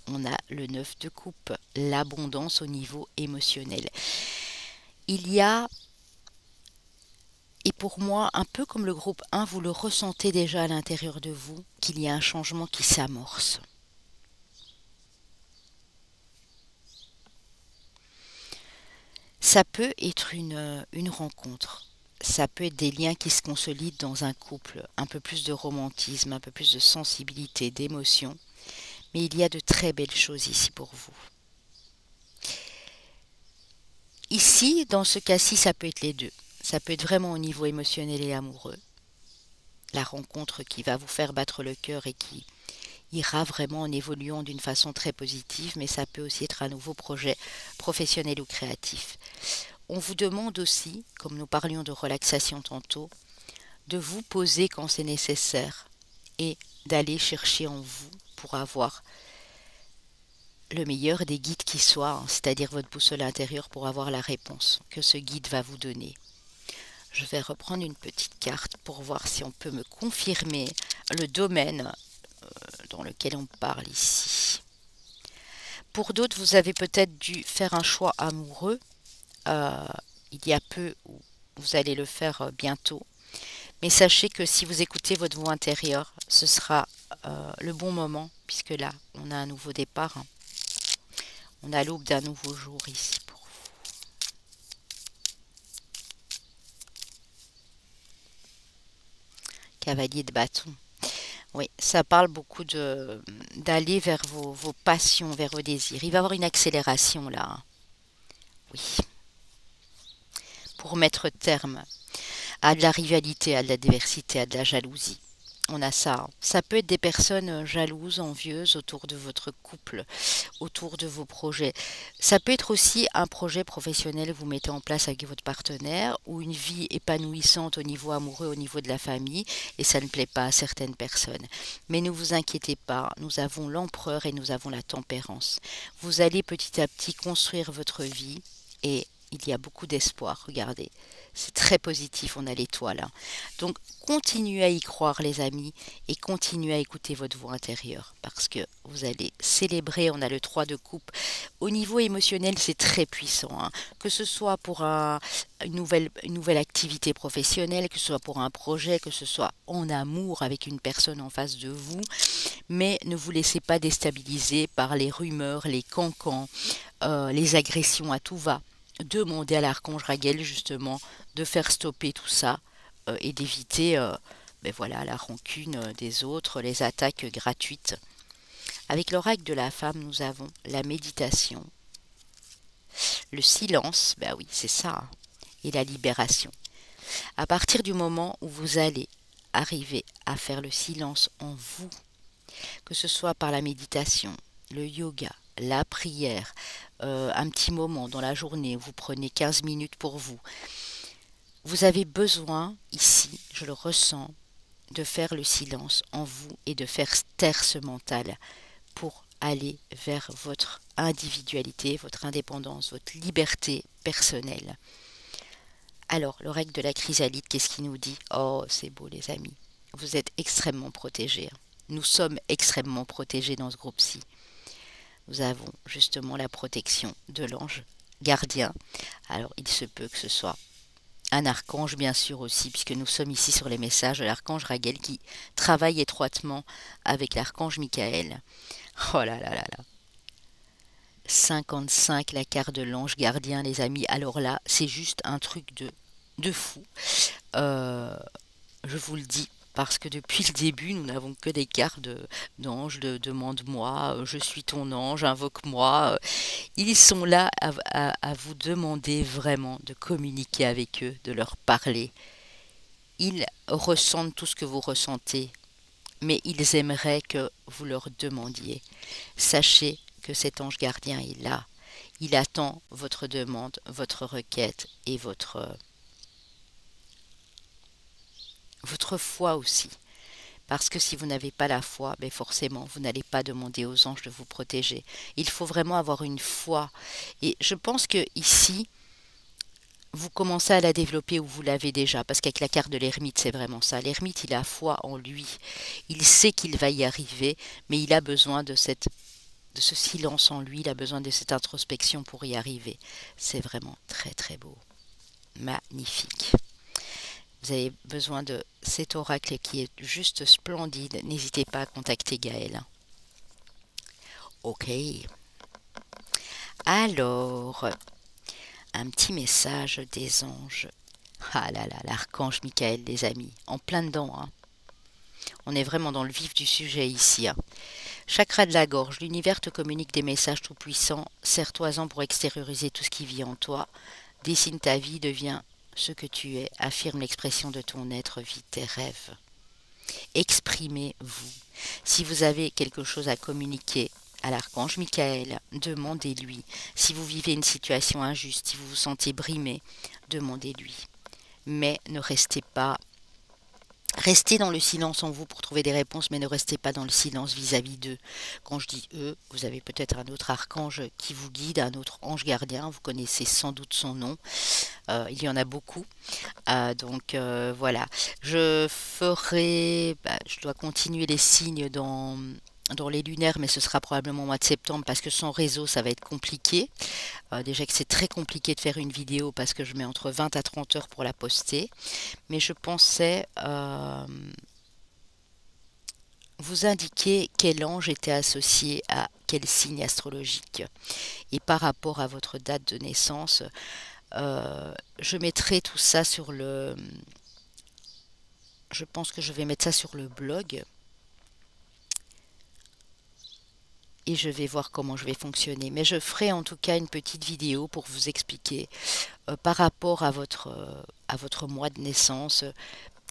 Speaker 1: on a le 9 de coupe, l'abondance au niveau émotionnel. Il y a, et pour moi, un peu comme le groupe 1, vous le ressentez déjà à l'intérieur de vous, qu'il y a un changement qui s'amorce. Ça peut être une rencontre. Ça peut être des liens qui se consolident dans un couple, un peu plus de romantisme, un peu plus de sensibilité, d'émotion. Mais il y a de très belles choses ici pour vous. Ici, dans ce cas-ci, ça peut être les deux. Ça peut être vraiment au niveau émotionnel et amoureux. La rencontre qui va vous faire battre le cœur et qui ira vraiment en évoluant d'une façon très positive, mais ça peut aussi être un nouveau projet professionnel ou créatif. On vous demande aussi, comme nous parlions de relaxation tantôt, de vous poser quand c'est nécessaire et d'aller chercher en vous pour avoir le meilleur des guides qui soit, hein, c'est-à-dire votre boussole intérieure pour avoir la réponse que ce guide va vous donner. Je vais reprendre une petite carte pour voir si on peut me confirmer le domaine dans lequel on parle ici. Pour d'autres, vous avez peut-être dû faire un choix amoureux euh, il y a peu ou vous allez le faire bientôt. Mais sachez que si vous écoutez votre voix intérieure, ce sera le bon moment, puisque là, on a un nouveau départ. Hein. On a l'aube d'un nouveau jour ici pour vous. Cavalier de bâton. Oui, ça parle beaucoup d'aller vers vos passions, vers vos désirs. Il va y avoir une accélération là. Hein. Oui, pour mettre terme à de la rivalité, à de la diversité, à de la jalousie. On a ça. Hein. Ça peut être des personnes jalouses, envieuses autour de votre couple, autour de vos projets. Ça peut être aussi un projet professionnel que vous mettez en place avec votre partenaire ou une vie épanouissante au niveau amoureux, au niveau de la famille et ça ne plaît pas à certaines personnes. Mais ne vous inquiétez pas, nous avons l'empereur et nous avons la tempérance. Vous allez petit à petit construire votre vie et il y a beaucoup d'espoir, regardez. C'est très positif, on a l'étoile. Hein. Donc, continuez à y croire, les amis, et continuez à écouter votre voix intérieure, parce que vous allez célébrer, on a le 3 de coupe. Au niveau émotionnel, c'est très puissant, hein. Que ce soit pour une nouvelle activité professionnelle, que ce soit pour un projet, que ce soit en amour avec une personne en face de vous, mais ne vous laissez pas déstabiliser par les rumeurs, les cancans, les agressions à tout va. Demandez à l'archange Raguel justement de faire stopper tout ça et d'éviter ben voilà, la rancune des autres, les attaques gratuites. Avec l'oracle de la femme, nous avons la méditation, le silence, ben oui, c'est ça, hein, et la libération. À partir du moment où vous allez arriver à faire le silence en vous, que ce soit par la méditation, le yoga, la prière, un petit moment dans la journée où vous prenez 15 minutes pour vous. Vous avez besoin, ici, je le ressens, de faire le silence en vous et de faire taire ce mental pour aller vers votre individualité, votre indépendance, votre liberté personnelle. Alors, le règle de la chrysalide, qu'est-ce qu'il nous dit? Oh, c'est beau les amis. Vous êtes extrêmement protégés. Nous sommes extrêmement protégés dans ce groupe-ci. Nous avons justement la protection de l'ange gardien. Alors, il se peut que ce soit un archange, bien sûr aussi, puisque nous sommes ici sur les messages de l'archange Raguel qui travaille étroitement avec l'archange Michael. Oh là là là là. 55, la carte de l'ange gardien, les amis. Alors là, c'est juste un truc de fou. Euh, je vous le dis, parce que depuis le début, nous n'avons que des cartes d'ange, de demande-moi, je suis ton ange, invoque-moi. Ils sont là à vous demander vraiment de communiquer avec eux, de leur parler. Ils ressentent tout ce que vous ressentez, mais ils aimeraient que vous leur demandiez. Sachez que cet ange gardien est là. Il attend votre demande, votre requête et votre foi aussi. Parce que si vous n'avez pas la foi, ben forcément, vous n'allez pas demander aux anges de vous protéger. Il faut vraiment avoir une foi. Et je pense que ici, vous commencez à la développer ou vous l'avez déjà, parce qu'avec la carte de l'ermite, c'est vraiment ça. L'ermite, il a foi en lui. Il sait qu'il va y arriver, mais il a besoin de ce silence en lui, il a besoin de cette introspection pour y arriver. C'est vraiment très très beau. Magnifique. Vous avez besoin de cet oracle qui est juste splendide. N'hésitez pas à contacter Gaël. Ok. Alors, un petit message des anges. Ah là là, l'archange Michael, les amis. En plein dedans, hein. On est vraiment dans le vif du sujet ici, hein. Chakra de la gorge, l'univers te communique des messages tout-puissants. Serre-toi-en pour extérioriser tout ce qui vit en toi. Dessine ta vie, deviens ce que tu es. Affirme l'expression de ton être, vis tes rêves. Exprimez-vous. Si vous avez quelque chose à communiquer à l'archange Michael, demandez-lui. Si vous vivez une situation injuste, si vous vous sentez brimé, demandez-lui. Mais ne restez pas. Restez dans le silence en vous pour trouver des réponses, mais ne restez pas dans le silence vis-à-vis d'eux. Quand je dis eux, vous avez peut-être un autre archange qui vous guide, un autre ange gardien, vous connaissez sans doute son nom. Il y en a beaucoup. Donc voilà. Je dois continuer les signes dans les lunaires, mais ce sera probablement au mois de septembre parce que sans réseau, ça va être compliqué. Déjà que c'est très compliqué de faire une vidéo parce que je mets entre 20 à 30 heures pour la poster. Mais je pensais vous indiquer quel ange était associé à quel signe astrologique. Et par rapport à votre date de naissance, je mettrai tout ça sur le... Je pense que je vais mettre ça sur le blog. Et je vais voir comment je vais fonctionner. Mais je ferai en tout cas une petite vidéo pour vous expliquer par rapport à votre mois de naissance,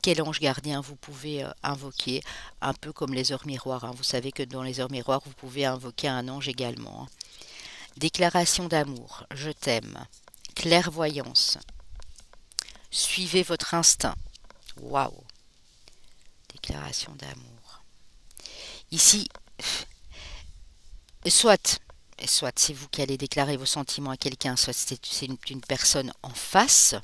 Speaker 1: quel ange gardien vous pouvez invoquer, un peu comme les heures miroirs, hein. Vous savez que dans les heures miroirs, vous pouvez invoquer un ange également, hein. Déclaration d'amour, je t'aime. Clairvoyance, suivez votre instinct. Waouh! Déclaration d'amour. Ici, soit c'est vous qui allez déclarer vos sentiments à quelqu'un, soit c'est une personne en face.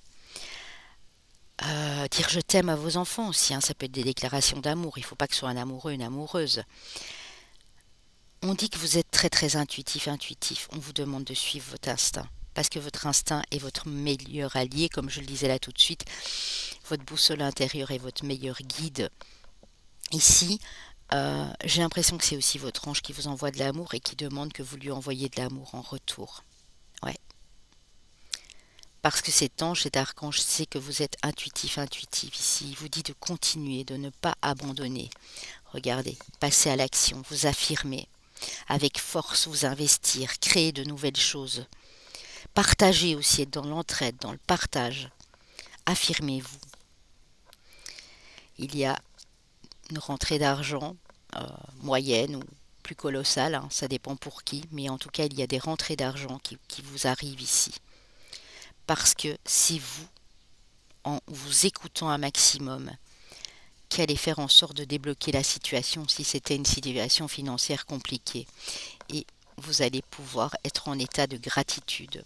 Speaker 1: Dire je t'aime à vos enfants aussi, hein, ça peut être des déclarations d'amour. Il ne faut pas que ce soit un amoureux, une amoureuse. On dit que vous êtes très très intuitif. On vous demande de suivre votre instinct. Parce que votre instinct est votre meilleur allié, comme je le disais là tout de suite. Votre boussole intérieure est votre meilleur guide. Ici, j'ai l'impression que c'est aussi votre ange qui vous envoie de l'amour et qui demande que vous lui envoyiez de l'amour en retour. Ouais. Parce que cet ange, cet archange sait que vous êtes intuitif ici. Il vous dit de continuer, de ne pas abandonner. Regardez, passez à l'action, vous affirmez. Avec force, vous investir, créer de nouvelles choses. Partagez aussi, être dans l'entraide, dans le partage. Affirmez-vous. Il y a une rentrée d'argent moyenne ou plus colossale, hein, ça dépend pour qui, mais en tout cas, il y a des rentrées d'argent qui vous arrivent ici. Parce que c'est vous, en vous écoutant un maximum, qui allez faire en sorte de débloquer la situation si c'était une situation financière compliquée. Et vous allez pouvoir être en état de gratitude.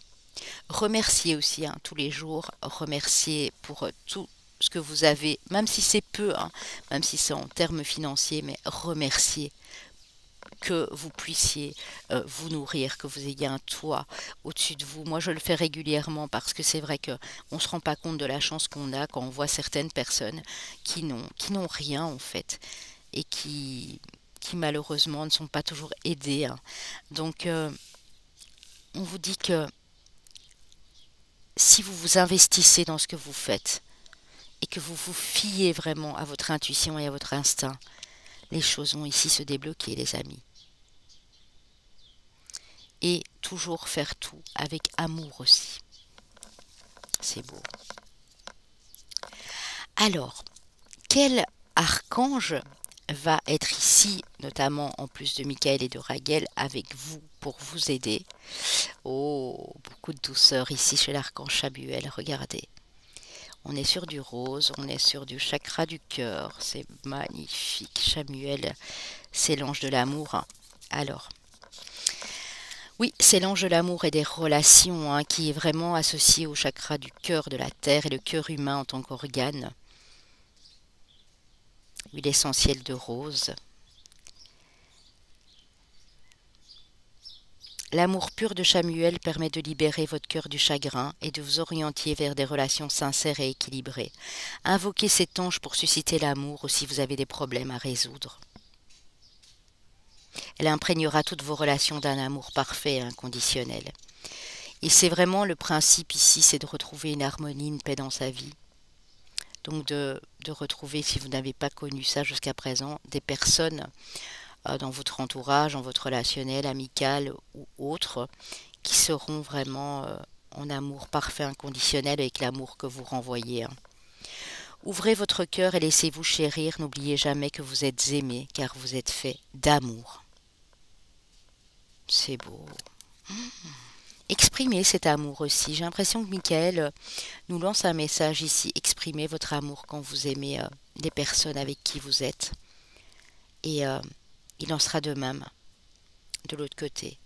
Speaker 1: Remerciez aussi, hein, tous les jours, remerciez pour tout ce que vous avez, même si c'est peu, hein, même si c'est en termes financiers, mais remerciez que vous puissiez vous nourrir, que vous ayez un toit au-dessus de vous. Moi, je le fais régulièrement parce que c'est vrai qu'on ne se rend pas compte de la chance qu'on a quand on voit certaines personnes qui n'ont rien en fait et qui malheureusement ne sont pas toujours aidées, hein. Donc, on vous dit que si vous vous investissez dans ce que vous faites et que vous vous fiez vraiment à votre intuition et à votre instinct, les choses vont ici se débloquer, les amis. Et toujours faire tout avec amour aussi. C'est beau. Alors, quel archange va être ici, notamment en plus de Michael et de Raguel, avec vous pour vous aider. Oh, beaucoup de douceur ici chez l'archange Chamuel, regardez. On est sur du rose, on est sur du chakra du cœur, c'est magnifique. Chamuel, c'est l'ange de l'amour. Alors, oui, c'est l'ange de l'amour et des relations qui est vraiment associé au chakra du cœur de la terre et le cœur humain en tant qu'organe. Huile essentielle de rose. L'amour pur de Chamuel permet de libérer votre cœur du chagrin et de vous orienter vers des relations sincères et équilibrées. Invoquez cet ange pour susciter l'amour ou si vous avez des problèmes à résoudre. Elle imprégnera toutes vos relations d'un amour parfait et inconditionnel. Et c'est vraiment le principe ici, c'est de retrouver une harmonie, une paix dans sa vie. Donc de retrouver, si vous n'avez pas connu ça jusqu'à présent, des personnes dans votre entourage, dans votre relationnel, amical ou autre, qui seront vraiment en amour parfait, inconditionnel, avec l'amour que vous renvoyez. Ouvrez votre cœur et laissez-vous chérir. N'oubliez jamais que vous êtes aimé, car vous êtes fait d'amour. C'est beau. Exprimez cet amour aussi. J'ai l'impression que Michael nous lance un message ici. Exprimez votre amour quand vous aimez les personnes avec qui vous êtes. Et il en sera de même de l'autre côté.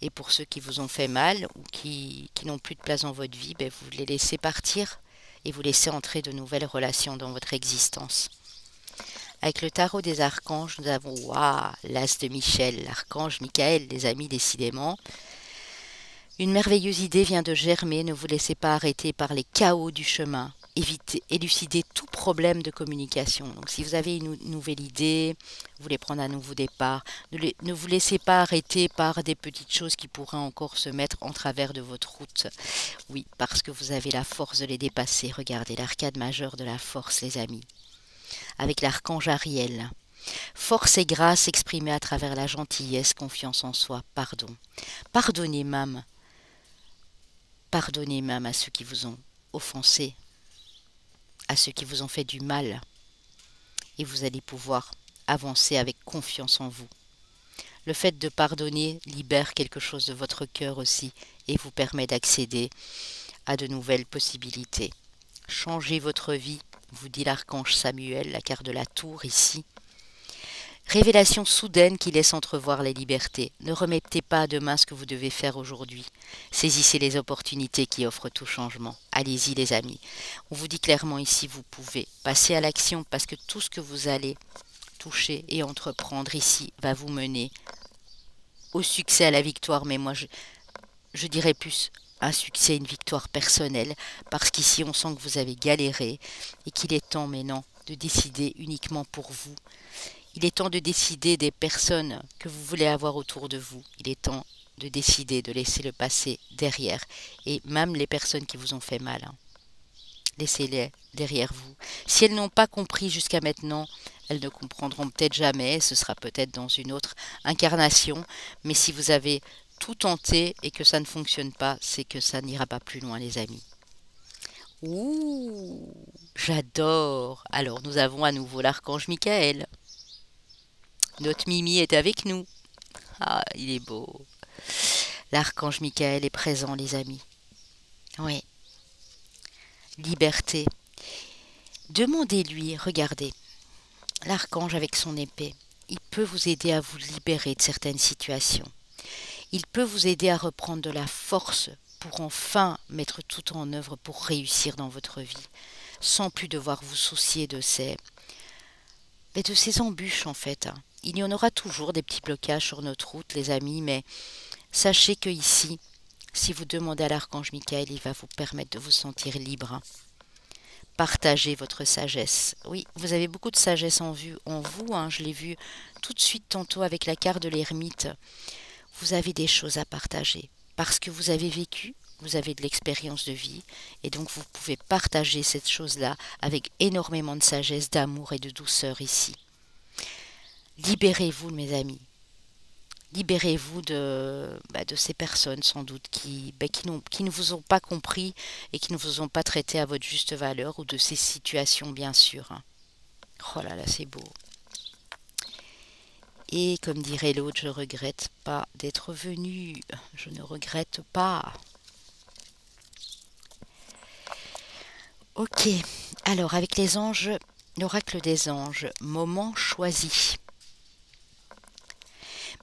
Speaker 1: Et pour ceux qui vous ont fait mal ou qui n'ont plus de place dans votre vie, vous les laissez partir et vous laissez entrer de nouvelles relations dans votre existence. Avec le tarot des archanges, nous avons l'as de Michel, l'archange Michael, les amis, décidément. Une merveilleuse idée vient de germer, ne vous laissez pas arrêter par les chaos du chemin. Évitez, élucidez tout problème de communication. Donc si vous avez une nouvelle idée, vous voulez prendre un nouveau départ, ne vous laissez pas arrêter par des petites choses qui pourraient encore se mettre en travers de votre route. Oui, parce que vous avez la force de les dépasser. Regardez l'arcade majeure de la force, les amis. Avec l'archange Ariel. Force et grâce exprimée à travers la gentillesse, confiance en soi, pardon. Pardonnez même. Pardonnez même à ceux qui vous ont offensé, à ceux qui vous ont fait du mal, et vous allez pouvoir avancer avec confiance en vous. Le fait de pardonner libère quelque chose de votre cœur aussi et vous permet d'accéder à de nouvelles possibilités. Changez votre vie, vous dit l'archange Samuel, la carte de la tour ici. Révélation soudaine qui laisse entrevoir les libertés. Ne remettez pas à demain ce que vous devez faire aujourd'hui. Saisissez les opportunités qui offrent tout changement. Allez-y les amis. On vous dit clairement ici, vous pouvez passer à l'action parce que tout ce que vous allez toucher et entreprendre ici va vous mener au succès, à la victoire. Mais moi, je dirais plus un succès, une victoire personnelle parce qu'ici, on sent que vous avez galéré et qu'il est temps maintenant de décider uniquement pour vous. Il est temps de décider des personnes que vous voulez avoir autour de vous. Il est temps de décider de laisser le passé derrière. Et même les personnes qui vous ont fait mal, laissez-les derrière vous. Si elles n'ont pas compris jusqu'à maintenant, elles ne comprendront peut-être jamais. Ce sera peut-être dans une autre incarnation. Mais si vous avez tout tenté et que ça ne fonctionne pas, c'est que ça n'ira pas plus loin, les amis. Ouh, j'adore. Alors, nous avons à nouveau l'archange Michael. Notre Mimi est avec nous. Ah, il est beau. L'archange Michael est présent, les amis. Oui. Liberté. Demandez-lui, regardez. L'archange avec son épée, il peut vous aider à vous libérer de certaines situations. Il peut vous aider à reprendre de la force pour enfin mettre tout en œuvre pour réussir dans votre vie, sans plus devoir vous soucier de ces embûches en fait. Il y en aura toujours des petits blocages sur notre route, les amis, mais sachez que ici, si vous demandez à l'archange Michael, il va vous permettre de vous sentir libre. Partagez votre sagesse. Oui, vous avez beaucoup de sagesse en vous, je l'ai vu tout de suite tantôt avec la carte de l'ermite. Vous avez des choses à partager, parce que vous avez vécu, vous avez de l'expérience de vie, et donc vous pouvez partager cette chose-là avec énormément de sagesse, d'amour et de douceur ici. Libérez-vous, mes amis. Libérez-vous de ces personnes, sans doute, qui ne vous ont pas compris et qui ne vous ont pas traité à votre juste valeur, ou de ces situations, bien sûr. Oh là là, c'est beau. Et comme dirait l'autre, je regrette pas d'être venu. Je ne regrette pas. Ok, alors avec les anges, l'oracle des anges, moment choisi.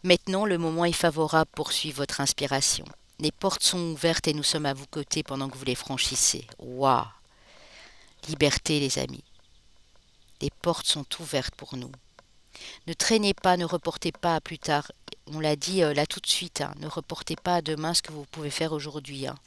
Speaker 1: Maintenant, le moment est favorable pour suivre votre inspiration. Les portes sont ouvertes et nous sommes à vos côtés pendant que vous les franchissez. Waouh! Liberté, les amis. Les portes sont ouvertes pour nous. Ne traînez pas, ne reportez pas à plus tard. On l'a dit là tout de suite, hein. Ne reportez pas à demain ce que vous pouvez faire aujourd'hui, hein.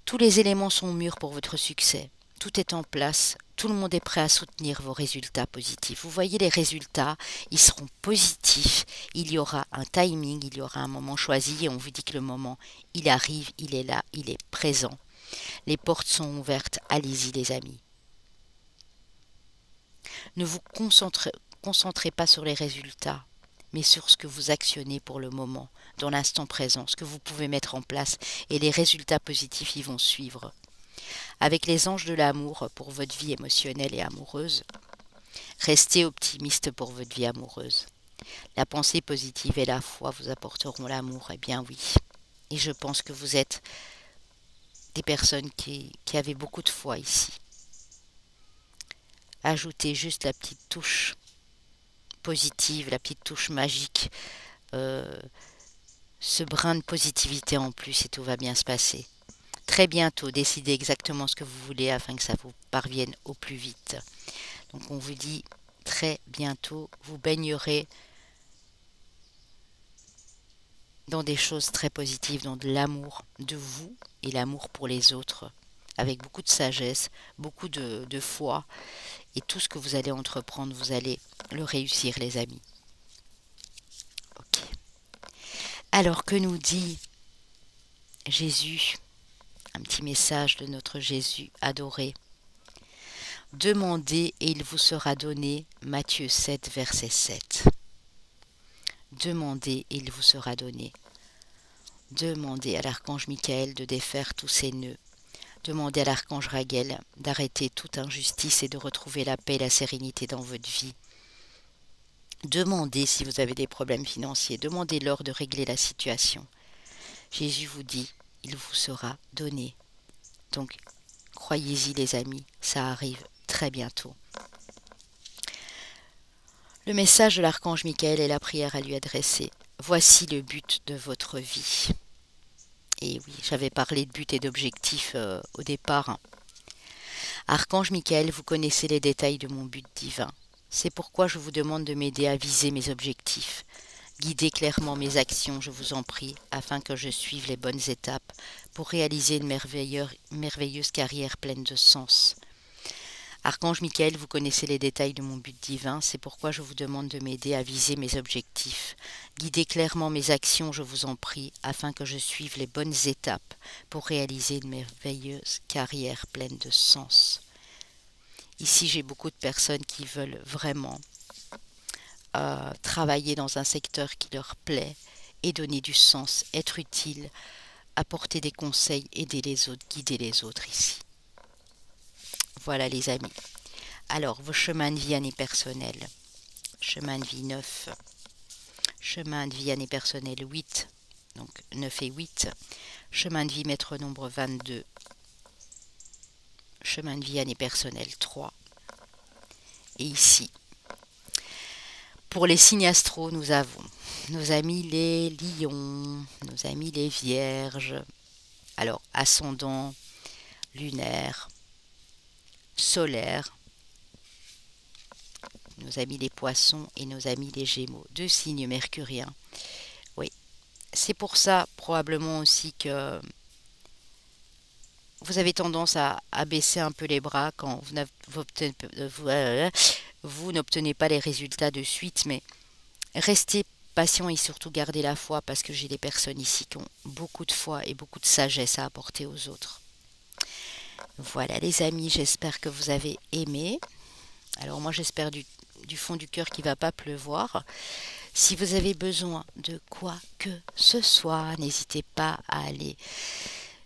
Speaker 1: Tous les éléments sont mûrs pour votre succès. Tout est en place. Tout le monde est prêt à soutenir vos résultats positifs. Vous voyez les résultats, ils seront positifs. Il y aura un timing, il y aura un moment choisi et on vous dit que le moment, il arrive, il est là, il est présent. Les portes sont ouvertes. Allez-y les amis. Ne vous concentrez pas sur les résultats, mais sur ce que vous actionnez pour le moment, dans l'instant présent, ce que vous pouvez mettre en place, et les résultats positifs y vont suivre. Avec les anges de l'amour pour votre vie émotionnelle et amoureuse, restez optimiste pour votre vie amoureuse. La pensée positive et la foi vous apporteront l'amour, eh bien oui. Et je pense que vous êtes des personnes qui avaient beaucoup de foi ici. Ajoutez juste la petite touche positive, la petite touche magique, ce brin de positivité en plus et tout va bien se passer. Très bientôt, décidez exactement ce que vous voulez afin que ça vous parvienne au plus vite. Donc on vous dit très bientôt, vous baignerez dans des choses très positives, dans de l'amour de vous et l'amour pour les autres, avec beaucoup de sagesse, beaucoup de foi, et tout ce que vous allez entreprendre, vous allez le réussir les amis. Ok. Alors que nous dit Jésus? Un petit message de notre Jésus adoré. Demandez et il vous sera donné. Matthieu 7, verset 7. Demandez et il vous sera donné. Demandez à l'archange Michael de défaire tous ses nœuds. Demandez à l'archange Raguel d'arrêter toute injustice et de retrouver la paix et la sérénité dans votre vie. Demandez si vous avez des problèmes financiers. Demandez-leur de régler la situation. Jésus vous dit, il vous sera donné. Donc, croyez-y les amis, ça arrive très bientôt. Le message de l'archange Michael et la prière à lui adresser. Voici le but de votre vie. Et oui, j'avais parlé de but et d'objectif au départ. Archange Michael, vous connaissez les détails de mon but divin. C'est pourquoi je vous demande de m'aider à viser mes objectifs. Guidez clairement mes actions, je vous en prie, afin que je suive les bonnes étapes pour réaliser une merveilleuse carrière pleine de sens. Archange Michael, vous connaissez les détails de mon but divin, c'est pourquoi je vous demande de m'aider à viser mes objectifs. Guidez clairement mes actions, je vous en prie, afin que je suive les bonnes étapes pour réaliser une merveilleuse carrière pleine de sens. Ici, j'ai beaucoup de personnes qui veulent vraiment travailler dans un secteur qui leur plaît et donner du sens, être utile, apporter des conseils, aider les autres, guider les autres ici. Voilà les amis. Alors, vos chemins de vie année personnelle. Chemin de vie 9. Chemin de vie année personnelle 8. Donc 9 et 8. Chemin de vie maître nombre 22. Chemin de vie année personnelle 3. Et ici, pour les signes astro, nous avons nos amis les lions, nos amis les vierges, alors ascendant, lunaire, solaire, nos amis les poissons et nos amis les gémeaux, deux signes mercuriens. Oui, c'est pour ça probablement aussi que vous avez tendance à baisser un peu les bras quand vous n'obtenez pas les résultats de suite, mais restez patient et surtout gardez la foi parce que j'ai des personnes ici qui ont beaucoup de foi et beaucoup de sagesse à apporter aux autres. Voilà les amis, j'espère que vous avez aimé. Alors moi j'espère du fond du cœur qu'il ne va pas pleuvoir. Si vous avez besoin de quoi que ce soit, n'hésitez pas à aller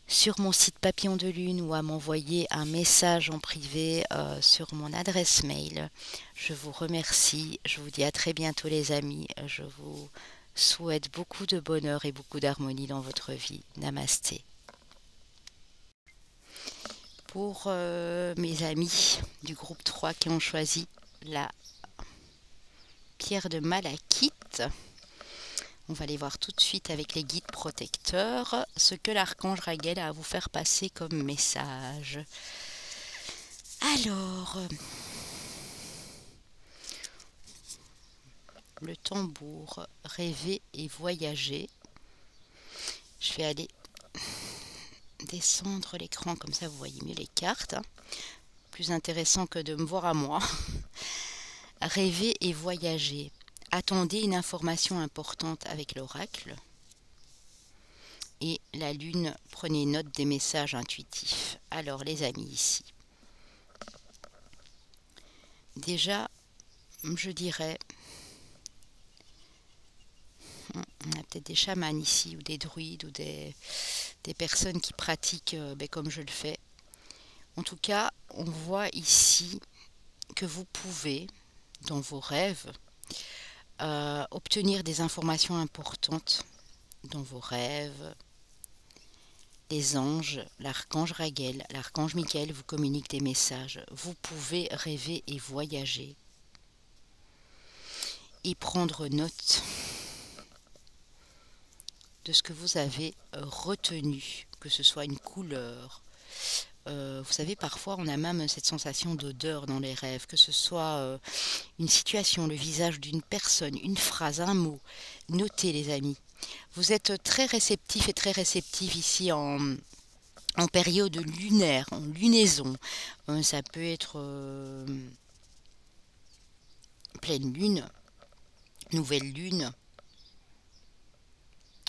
Speaker 1: sur mon site Papillon de Lune ou à m'envoyer un message en privé sur mon adresse mail. Je vous remercie. Je vous dis à très bientôt les amis. Je vous souhaite beaucoup de bonheur et beaucoup d'harmonie dans votre vie. Namasté. Pour mes amis du groupe 3 qui ont choisi la pierre de malachite, on va aller voir tout de suite avec les guides protecteurs ce que l'archange Raguel a à vous faire passer comme message. Alors, le tambour, rêver et voyager. Je vais aller descendre l'écran, comme ça vous voyez mieux les cartes. Plus intéressant que de me voir à moi. Rêver et voyager. Attendez une information importante avec l'oracle. Et la lune, prenez note des messages intuitifs. Alors les amis ici. Déjà, je dirais, on a peut-être des chamans ici, ou des druides, ou des personnes qui pratiquent comme je le fais. En tout cas, on voit ici que vous pouvez, dans vos rêves, obtenir des informations importantes dans vos rêves. Les anges, l'archange Raguel, l'archange Michael vous communiquent des messages. Vous pouvez rêver et voyager et prendre note de ce que vous avez retenu, que ce soit une couleur. Vous savez, parfois on a même cette sensation d'odeur dans les rêves, que ce soit une situation, le visage d'une personne, une phrase, un mot. Notez les amis. Vous êtes très réceptifs et très réceptifs ici en période lunaire, en lunaison. Ça peut être pleine lune, nouvelle lune,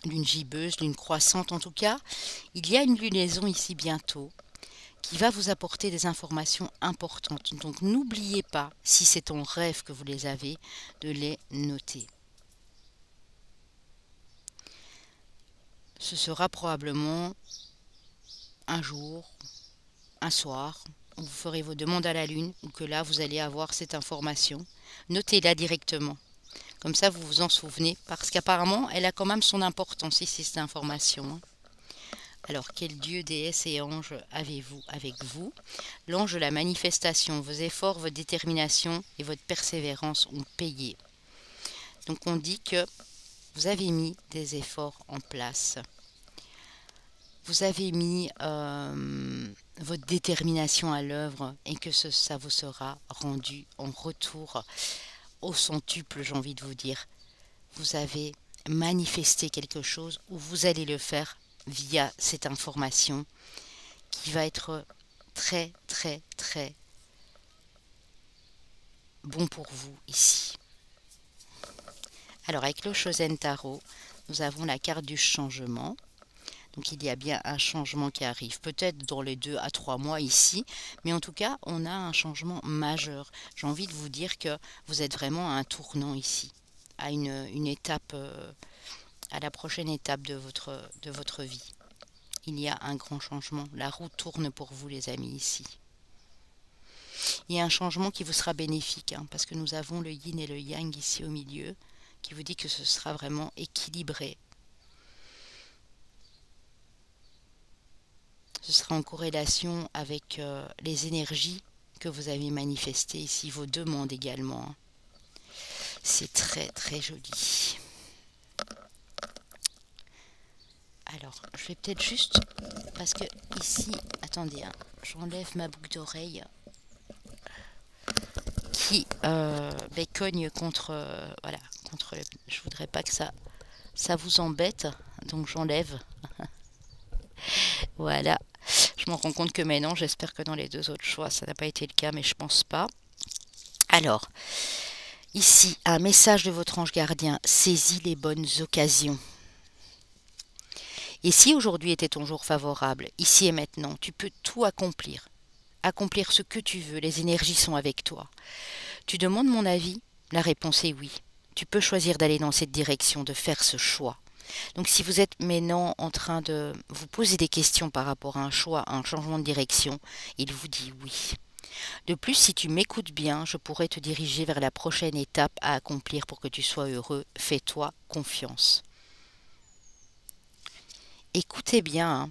Speaker 1: lune gibbeuse, lune croissante. En tout cas, il y a une lunaison ici bientôt qui va vous apporter des informations importantes. Donc n'oubliez pas, si c'est en rêve que vous les avez, de les noter. Ce sera probablement un jour, un soir, où vous ferez vos demandes à la lune, ou que là vous allez avoir cette information. Notez-la directement. Comme ça vous vous en souvenez, parce qu'apparemment elle a quand même son importance ici, cette information. Alors, quel dieu, déesse et ange avez-vous avec vous? L'ange de la manifestation, vos efforts, votre détermination et votre persévérance ont payé. Donc on dit que vous avez mis des efforts en place. Vous avez mis votre détermination à l'œuvre et que ça vous sera rendu en retour au centuple, j'ai envie de vous dire. Vous avez manifesté quelque chose ou vous allez le faire via cette information qui va être très très très bon pour vous ici. Alors avec le Shosen Tarot, nous avons la carte du changement. Donc il y a bien un changement qui arrive, peut-être dans les 2 à 3 mois ici, mais en tout cas on a un changement majeur. J'ai envie de vous dire que vous êtes vraiment à un tournant ici, à une étape, à la prochaine étape de votre vie. Il y a un grand changement, la roue tourne pour vous les amis ici. Il y a un changement qui vous sera bénéfique, parce que nous avons le yin et le yang ici au milieu, qui vous dit que ce sera vraiment équilibré. Ce sera en corrélation avec les énergies que vous avez manifestées ici, vos demandes également. C'est très très joli. Alors, je vais peut-être juste, parce que ici, attendez, j'enlève ma boucle d'oreille qui cogne contre, voilà, contre. Je voudrais pas que ça vous embête, donc j'enlève. Voilà. Je m'en rends compte que maintenant, j'espère que dans les 2 autres choix, ça n'a pas été le cas, mais je pense pas. Alors, ici, un message de votre ange gardien, saisis les bonnes occasions. Et si aujourd'hui était ton jour favorable, ici et maintenant, tu peux tout accomplir. Accomplir ce que tu veux, les énergies sont avec toi. Tu demandes mon avis? La réponse est oui. Tu peux choisir d'aller dans cette direction, de faire ce choix. Donc si vous êtes maintenant en train de vous poser des questions par rapport à un choix, à un changement de direction, il vous dit oui. De plus, si tu m'écoutes bien, je pourrais te diriger vers la prochaine étape à accomplir pour que tu sois heureux. Fais-toi confiance. Écoutez bien, hein.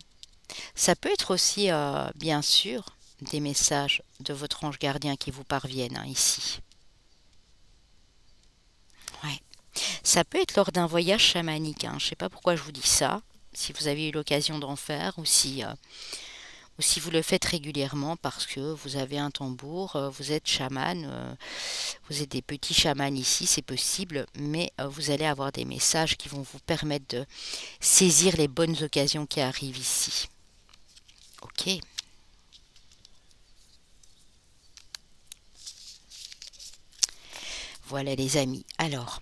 Speaker 1: Ça peut être aussi, bien sûr, des messages de votre ange gardien qui vous parviennent, hein, ici. Ouais. Ça peut être lors d'un voyage chamanique, hein. Je ne sais pas pourquoi je vous dis ça, si vous avez eu l'occasion d'en faire ou si vous le faites régulièrement parce que vous avez un tambour, vous êtes chaman, vous êtes des petits chamans ici, c'est possible, mais vous allez avoir des messages qui vont vous permettre de saisir les bonnes occasions qui arrivent ici. Ok. Voilà les amis. Alors,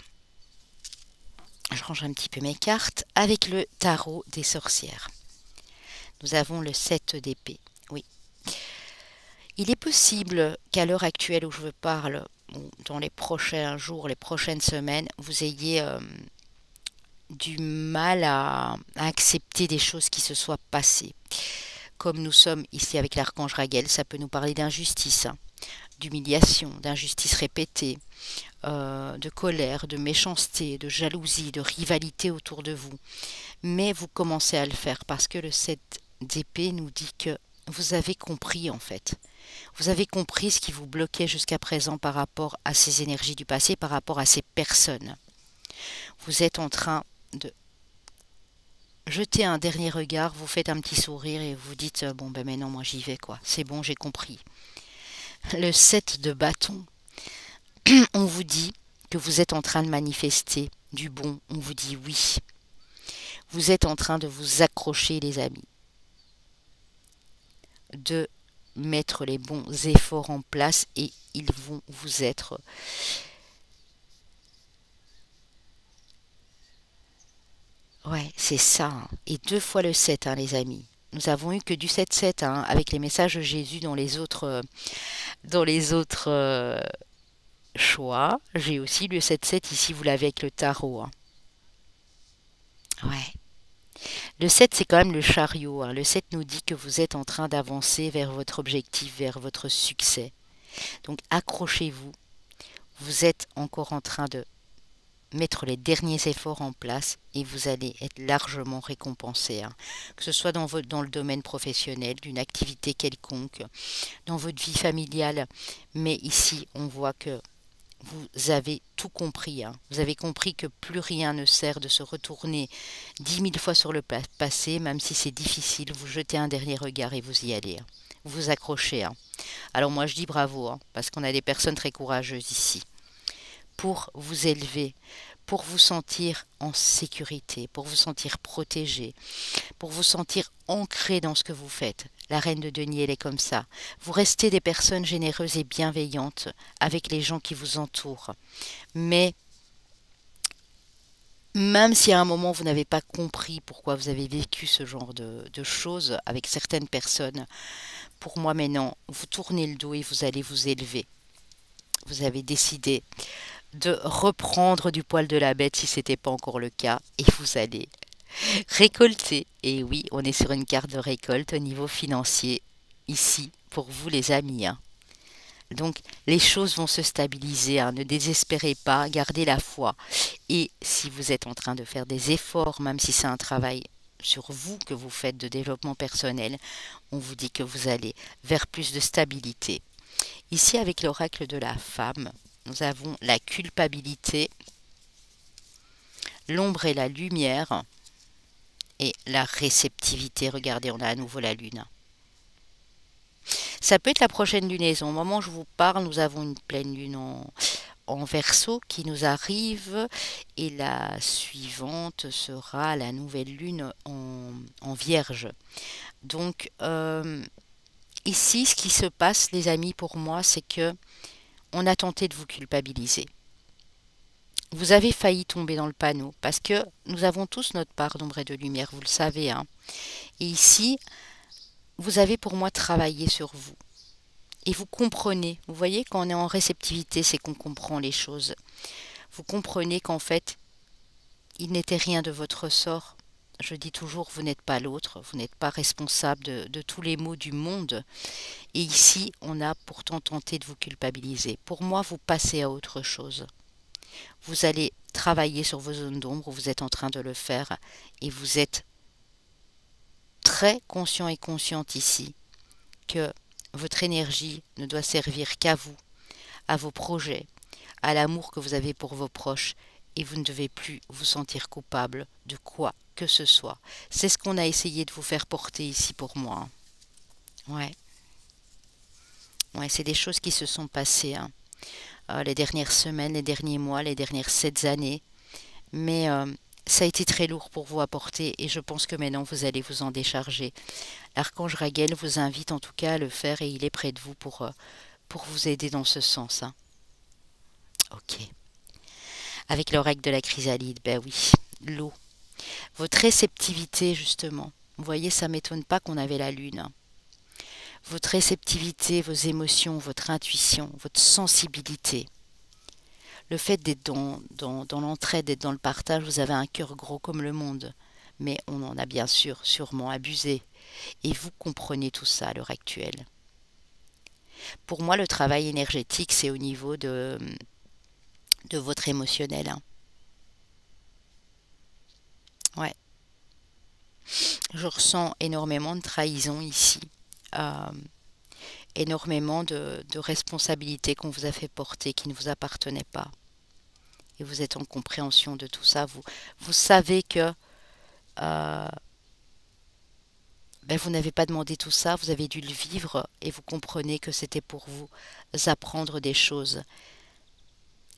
Speaker 1: je range un petit peu mes cartes avec le tarot des sorcières. Nous avons le 7 d'épée. Oui. Il est possible qu'à l'heure actuelle où je vous parle, ou dans les prochains jours, les prochaines semaines, vous ayez du mal à accepter des choses qui se soient passées. Comme nous sommes ici avec l'archange Raguel, ça peut nous parler d'injustice, hein, d'humiliation, d'injustice répétée, de colère, de méchanceté, de jalousie, de rivalité autour de vous. Mais vous commencez à le faire parce que le 7 d'épée nous dit que vous avez compris en fait. Vous avez compris ce qui vous bloquait jusqu'à présent par rapport à ces énergies du passé, par rapport à ces personnes. Vous êtes en train de jeter un dernier regard, vous faites un petit sourire et vous dites bon ben maintenant moi j'y vais quoi, c'est bon j'ai compris. Le 7 de bâton, on vous dit que vous êtes en train de manifester du bon, on vous dit oui. Vous êtes en train de vous accrocher les amis, de mettre les bons efforts en place et ils vont vous être ouais, c'est ça, hein. Et 2 fois le 7, hein, les amis. Nous avons eu que du 7-7, hein, avec les messages de Jésus dans les autres choix. J'ai aussi le 7-7 ici, vous l'avez avec le tarot, hein. Ouais. Le 7, c'est quand même le chariot, hein. Le 7 nous dit que vous êtes en train d'avancer vers votre objectif, vers votre succès. Donc accrochez-vous. Vous êtes encore en train de mettre les derniers efforts en place et vous allez être largement récompensé, hein. Que ce soit dans le domaine professionnel, d'une activité quelconque, dans votre vie familiale. Mais ici, on voit que vous avez tout compris, hein. Vous avez compris que plus rien ne sert de se retourner 10 000 fois sur le passé, même si c'est difficile. Vous jetez un dernier regard et vous y allez, hein. Vous vous accrochez, hein. Alors moi je dis bravo, hein, parce qu'on a des personnes très courageuses ici pour vous élever, pour vous sentir en sécurité, pour vous sentir protégé, pour vous sentir ancré dans ce que vous faites. La reine de denier, elle est comme ça. Vous restez des personnes généreuses et bienveillantes avec les gens qui vous entourent. Mais même si à un moment vous n'avez pas compris pourquoi vous avez vécu ce genre de choses avec certaines personnes, pour moi maintenant, vous tournez le dos et vous allez vous élever. Vous avez décidé de reprendre du poil de la bête si ce n'était pas encore le cas et vous allez récolter. Et oui, on est sur une carte de récolte au niveau financier ici pour vous les amis, hein. Donc les choses vont se stabiliser, hein. Ne désespérez pas, gardez la foi. Et si vous êtes en train de faire des efforts, même si c'est un travail sur vous que vous faites de développement personnel, on vous dit que vous allez vers plus de stabilité. Ici avec l'oracle de la femme, nous avons la culpabilité, l'ombre et la lumière et la réceptivité. Regardez, on a à nouveau la lune. Ça peut être la prochaine lunaison. Au moment où je vous parle, nous avons une pleine lune en Verseau qui nous arrive et la suivante sera la nouvelle lune en Vierge. Donc ici, ce qui se passe, les amis, pour moi, c'est que on a tenté de vous culpabiliser. Vous avez failli tomber dans le panneau parce que nous avons tous notre part d'ombre et de lumière, vous le savez, hein. Et ici, vous avez pour moi travaillé sur vous. Et vous comprenez, vous voyez, quand on est en réceptivité, c'est qu'on comprend les choses. Vous comprenez qu'en fait, il n'était rien de votre sort. Je dis toujours, vous n'êtes pas l'autre, vous n'êtes pas responsable de tous les maux du monde. Et ici, on a pourtant tenté de vous culpabiliser. Pour moi, vous passez à autre chose. Vous allez travailler sur vos zones d'ombre, vous êtes en train de le faire, et vous êtes très conscient et consciente ici que votre énergie ne doit servir qu'à vous, à vos projets, à l'amour que vous avez pour vos proches, et vous ne devez plus vous sentir coupable de quoi que ce soit. C'est ce qu'on a essayé de vous faire porter ici pour moi. Ouais, ouais, c'est des choses qui se sont passées, hein. Les dernières semaines, les derniers mois, les dernières 7 années. Mais ça a été très lourd pour vous à porter et je pense que maintenant vous allez vous en décharger. L'archange Raguel vous invite en tout cas à le faire et il est près de vous pour vous aider dans ce sens, hein. Ok. Avec l'oracle de la chrysalide, ben oui, l'eau. Votre réceptivité justement. Vous voyez, ça m'étonne pas qu'on avait la lune, hein. Votre réceptivité, vos émotions, votre intuition, votre sensibilité. Le fait d'être dans l'entraide, d'être dans le partage, vous avez un cœur gros comme le monde. Mais on en a bien sûr sûrement abusé. Et vous comprenez tout ça à l'heure actuelle. Pour moi, le travail énergétique, c'est au niveau de votre émotionnel, hein. Ouais. Je ressens énormément de trahison ici. Euh, énormément de responsabilités qu'on vous a fait porter qui ne vous appartenaient pas. Et vous êtes en compréhension de tout ça. Vous savez que ben, vous n'avez pas demandé tout ça, vous avez dû le vivre et vous comprenez que c'était pour vous apprendre des choses.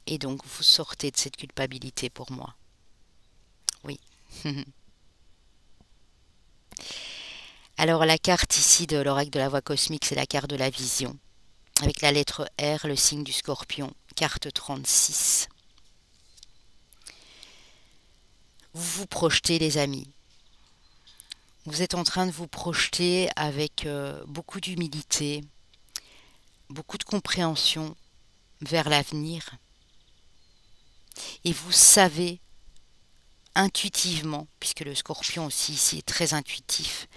Speaker 1: Et donc vous sortez de cette culpabilité pour moi. Oui. Alors la carte ici de l'oracle de la voix cosmique, c'est la carte de la vision. Avec la lettre R, le signe du scorpion, carte 36. Vous vous projetez les amis. Vous êtes en train de vous projeter avec beaucoup d'humilité, beaucoup de compréhension vers l'avenir. Et vous savez intuitivement, puisque le scorpion aussi ici est très intuitif,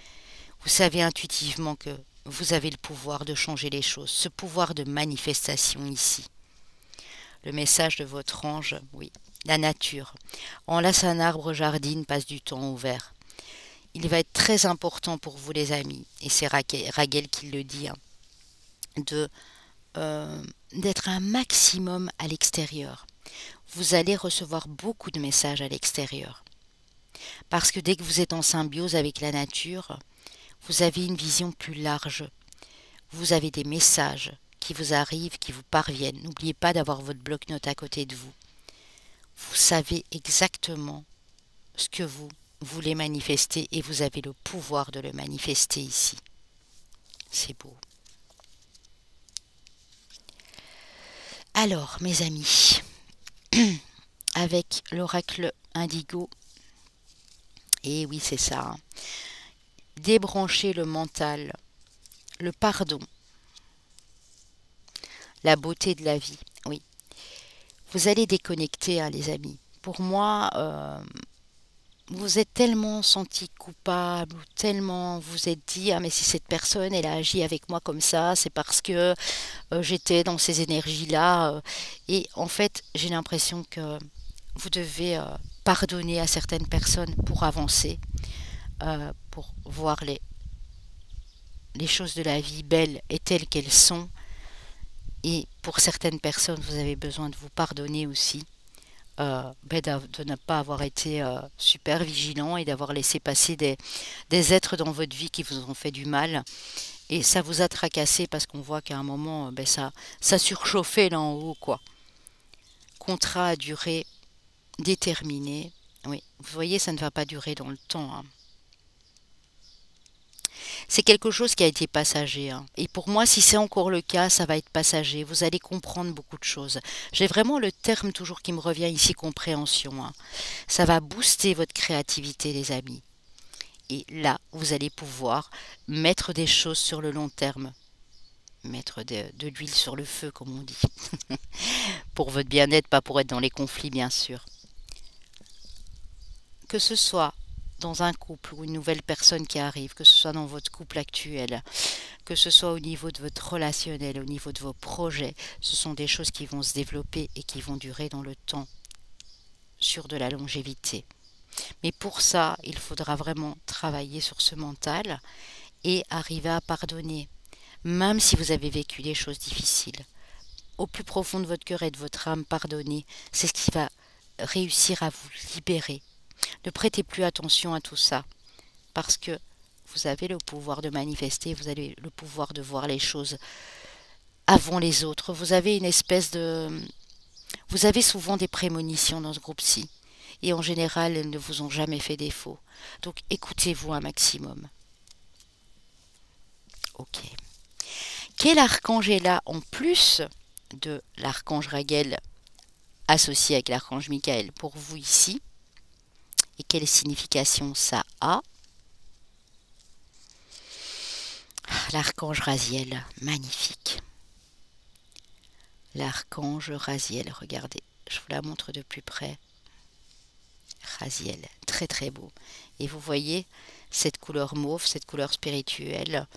Speaker 1: vous savez intuitivement que vous avez le pouvoir de changer les choses, ce pouvoir de manifestation ici. Le message de votre ange, oui, la nature. Enlace un arbre, jardine, passe du temps au vert. Il va être très important pour vous les amis, et c'est Raguel qui le dit, hein, d'être un maximum à l'extérieur. Vous allez recevoir beaucoup de messages à l'extérieur. Parce que dès que vous êtes en symbiose avec la nature, vous avez une vision plus large. Vous avez des messages qui vous arrivent, qui vous parviennent. N'oubliez pas d'avoir votre bloc-notes à côté de vous. Vous savez exactement ce que vous voulez manifester et vous avez le pouvoir de le manifester ici. C'est beau. Alors, mes amis, avec l'oracle indigo, et oui, c'est ça, hein, débrancher le mental, le pardon, la beauté de la vie, oui. Vous allez déconnecter, hein, les amis. Pour moi, vous êtes tellement senti coupable, ou tellement vous êtes dit, ah mais si cette personne, elle a agi avec moi comme ça, c'est parce que j'étais dans ces énergies-là. Et en fait, j'ai l'impression que vous devez pardonner à certaines personnes pour avancer, pour voir les choses de la vie belles et telles qu'elles sont. Et pour certaines personnes, vous avez besoin de vous pardonner aussi, de ne pas avoir été super vigilant et d'avoir laissé passer des êtres dans votre vie qui vous ont fait du mal. Et ça vous a tracassé parce qu'on voit qu'à un moment, ça surchauffait là en haut, quoi. Contrat à durée déterminée. Oui, vous voyez, ça ne va pas durer dans le temps, hein. C'est quelque chose qui a été passager, hein. Et pour moi, si c'est encore le cas, ça va être passager. Vous allez comprendre beaucoup de choses. J'ai vraiment le terme toujours qui me revient ici, compréhension, hein. Ça va booster votre créativité, les amis. Et là, vous allez pouvoir mettre des choses sur le long terme. Mettre de l'huile sur le feu, comme on dit. Pour votre bien-être, pas pour être dans les conflits, bien sûr. que ce soit dans un couple ou une nouvelle personne qui arrive, que ce soit dans votre couple actuel, que ce soit au niveau de votre relationnel, au niveau de vos projets, ce sont des choses qui vont se développer et qui vont durer dans le temps, sur de la longévité. Mais pour ça, il faudra vraiment travailler sur ce mental et arriver à pardonner, même si vous avez vécu des choses difficiles. Au plus profond de votre cœur et de votre âme, pardonner, c'est ce qui va réussir à vous libérer. Ne prêtez plus attention à tout ça, parce que vous avez le pouvoir de manifester, vous avez le pouvoir de voir les choses avant les autres. Vous avez une espèce de... Vous avez souvent des prémonitions dans ce groupe-ci, et en général, elles ne vous ont jamais fait défaut. Donc écoutez-vous un maximum. Ok. Quel archange est là en plus de l'archange Raguel associé avec l'archange Michael pour vous ici? Et quelle signification ça a? L'archange Raziel, magnifique. L'archange Raziel, regardez, je vous la montre de plus près. Raziel, très très beau. Et vous voyez cette couleur mauve, cette couleur spirituelle,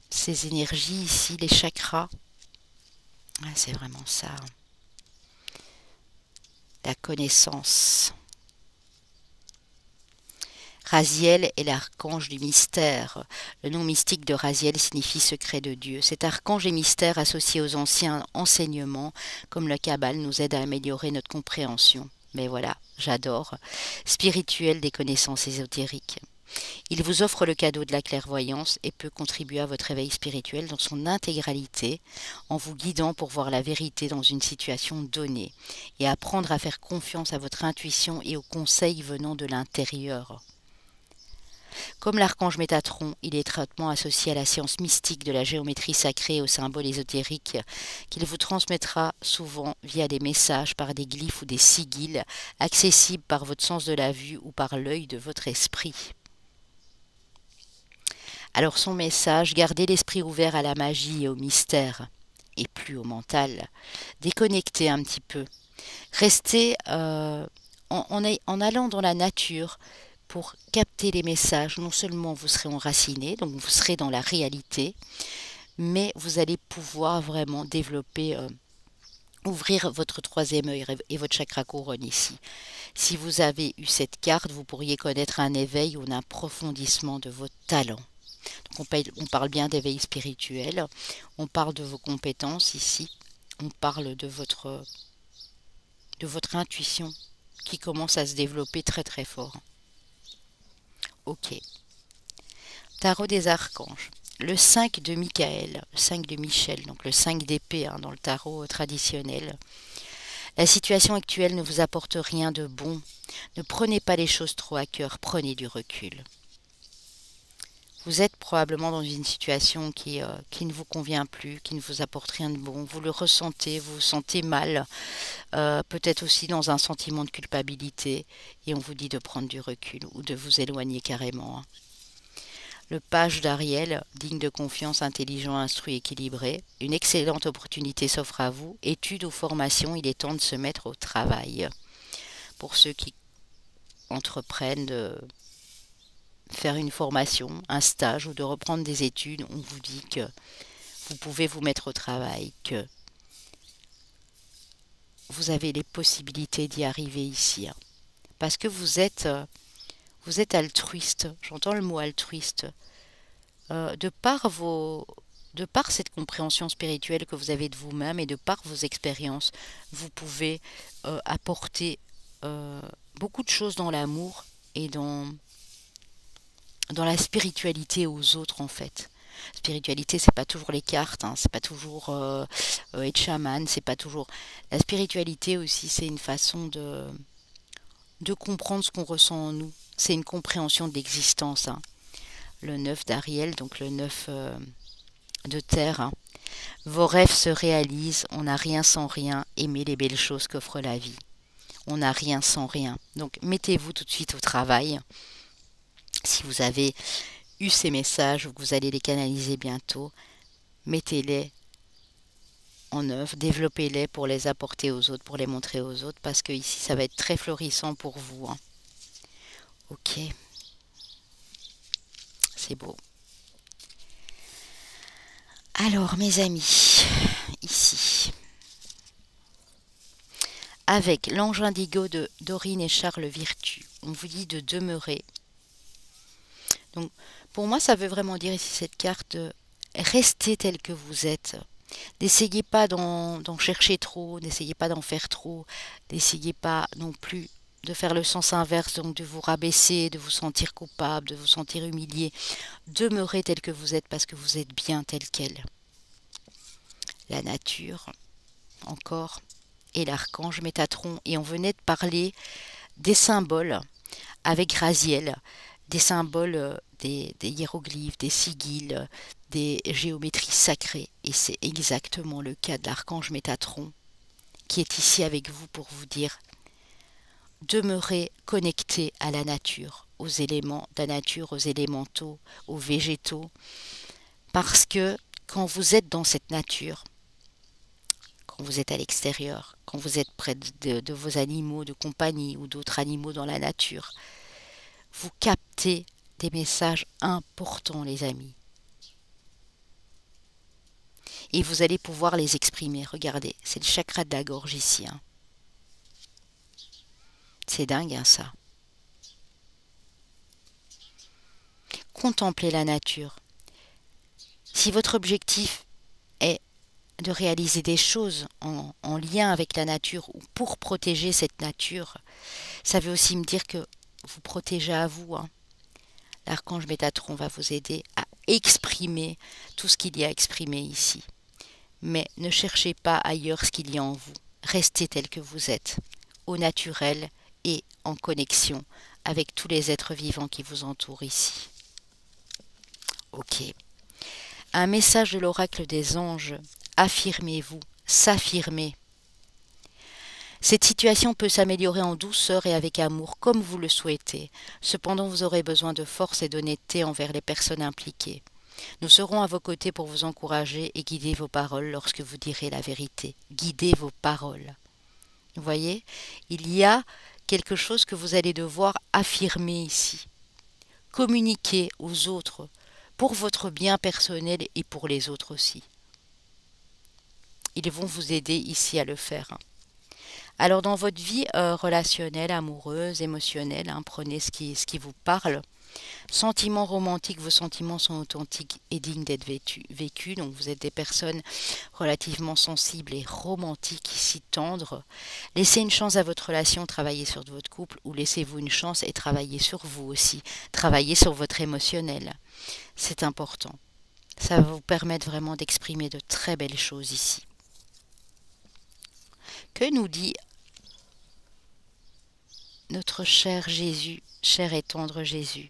Speaker 1: ces énergies ici, les chakras. Ah, c'est vraiment ça. La connaissance. Raziel est l'archange du mystère. Le nom mystique de Raziel signifie secret de Dieu. Cet archange et mystère associé aux anciens enseignements, comme le Kabbale, nous aide à améliorer notre compréhension. Mais voilà, j'adore. Spirituel des connaissances ésotériques. Il vous offre le cadeau de la clairvoyance et peut contribuer à votre éveil spirituel dans son intégralité en vous guidant pour voir la vérité dans une situation donnée et apprendre à faire confiance à votre intuition et aux conseils venant de l'intérieur. Comme l'archange Métatron, il est étroitement associé à la science mystique de la géométrie sacrée et aux symboles ésotériques qu'il vous transmettra souvent via des messages par des glyphes ou des sigils accessibles par votre sens de la vue ou par l'œil de votre esprit. Alors son message, gardez l'esprit ouvert à la magie et au mystère, et plus au mental. Déconnectez un petit peu. Restez en allant dans la nature pour capter les messages. Non seulement vous serez enraciné, donc vous serez dans la réalité, mais vous allez pouvoir vraiment développer, ouvrir votre troisième œil et votre chakra couronne ici. Si vous avez eu cette carte, vous pourriez connaître un éveil ou un approfondissement de vos talents. Donc on parle bien d'éveil spirituel, on parle de vos compétences ici, on parle de votre intuition qui commence à se développer très très fort. Ok. Tarot des archanges. Le 5 de Michael, le 5 de Michel, donc le 5 d'épée dans le tarot traditionnel. La situation actuelle ne vous apporte rien de bon. Ne prenez pas les choses trop à cœur, prenez du recul. Vous êtes probablement dans une situation qui ne vous convient plus, qui ne vous apporte rien de bon. Vous le ressentez, vous vous sentez mal, peut-être aussi dans un sentiment de culpabilité, et on vous dit de prendre du recul ou de vous éloigner carrément. Le page d'Ariel, digne de confiance, intelligent, instruit, équilibré. Une excellente opportunité s'offre à vous. Études ou formation, il est temps de se mettre au travail. Pour ceux qui entreprennent de faire une formation, un stage ou de reprendre des études, on vous dit que vous pouvez vous mettre au travail, que vous avez les possibilités d'y arriver ici. Parce que vous êtes altruiste, j'entends le mot altruiste, de par cette compréhension spirituelle que vous avez de vous-même et de par vos expériences, vous pouvez apporter beaucoup de choses dans l'amour et dans la spiritualité aux autres en fait. Spiritualité, c'est pas toujours les cartes, c'est pas toujours être chaman, c'est pas toujours... La spiritualité aussi, c'est une façon de comprendre ce qu'on ressent en nous. C'est une compréhension de l'existence. Le 9 d'Ariel, donc le 9 de terre. Vos rêves se réalisent, on n'a rien sans rien, aimez les belles choses qu'offre la vie. On n'a rien sans rien. Donc mettez-vous tout de suite au travail. Si vous avez eu ces messages ou que vous allez les canaliser bientôt, mettez-les en œuvre, développez-les pour les apporter aux autres, pour les montrer aux autres, parce que ici ça va être très florissant pour vous. Ok, c'est beau. Alors mes amis, ici, avec l'ange indigo de Dorine et Charles Virtu, on vous dit de demeurer. Donc pour moi ça veut vraiment dire ici cette carte de rester tel que vous êtes. N'essayez pas d'en chercher trop, n'essayez pas d'en faire trop, n'essayez pas non plus de faire le sens inverse, donc de vous rabaisser, de vous sentir coupable, de vous sentir humilié. Demeurez tel que vous êtes parce que vous êtes bien tel quel. La nature, encore, et l'archange Métatron. Et on venait de parler des symboles avec Raziel, des symboles, des hiéroglyphes, des sigils, des géométries sacrées. Et c'est exactement le cas de l'archange Métatron qui est ici avec vous pour vous dire demeurez connecté à la nature, aux éléments de la nature, aux élémentaux, aux végétaux, parce que quand vous êtes dans cette nature, quand vous êtes à l'extérieur, quand vous êtes près de vos animaux de compagnie ou d'autres animaux dans la nature, vous captez des messages importants, les amis. Et vous allez pouvoir les exprimer. Regardez, c'est le chakra de la gorge ici. Hein. C'est dingue, hein, ça. Contemplez la nature. Si votre objectif est de réaliser des choses en lien avec la nature ou pour protéger cette nature, ça veut aussi me dire que vous protégez à vous. Hein. L'archange Métatron va vous aider à exprimer tout ce qu'il y a à exprimer ici. Mais ne cherchez pas ailleurs ce qu'il y a en vous. Restez tel que vous êtes, au naturel et en connexion avec tous les êtres vivants qui vous entourent ici. Ok. Un message de l'oracle des anges. Affirmez-vous, s'affirmer. Cette situation peut s'améliorer en douceur et avec amour, comme vous le souhaitez. Cependant, vous aurez besoin de force et d'honnêteté envers les personnes impliquées. Nous serons à vos côtés pour vous encourager et guider vos paroles lorsque vous direz la vérité. Guidez vos paroles. Vous voyez, il y a quelque chose que vous allez devoir affirmer ici. Communiquer aux autres pour votre bien personnel et pour les autres aussi. Ils vont vous aider ici à le faire. Alors dans votre vie relationnelle, amoureuse, émotionnelle, hein, prenez ce qui vous parle. Sentiments romantiques, vos sentiments sont authentiques et dignes d'être vécus. Donc vous êtes des personnes relativement sensibles et romantiques, ici tendres. Laissez une chance à votre relation, travaillez sur votre couple, ou laissez-vous une chance et travaillez sur vous aussi. Travaillez sur votre émotionnel. C'est important. Ça va vous permettre vraiment d'exprimer de très belles choses ici. Que nous dit notre cher Jésus, cher et tendre Jésus?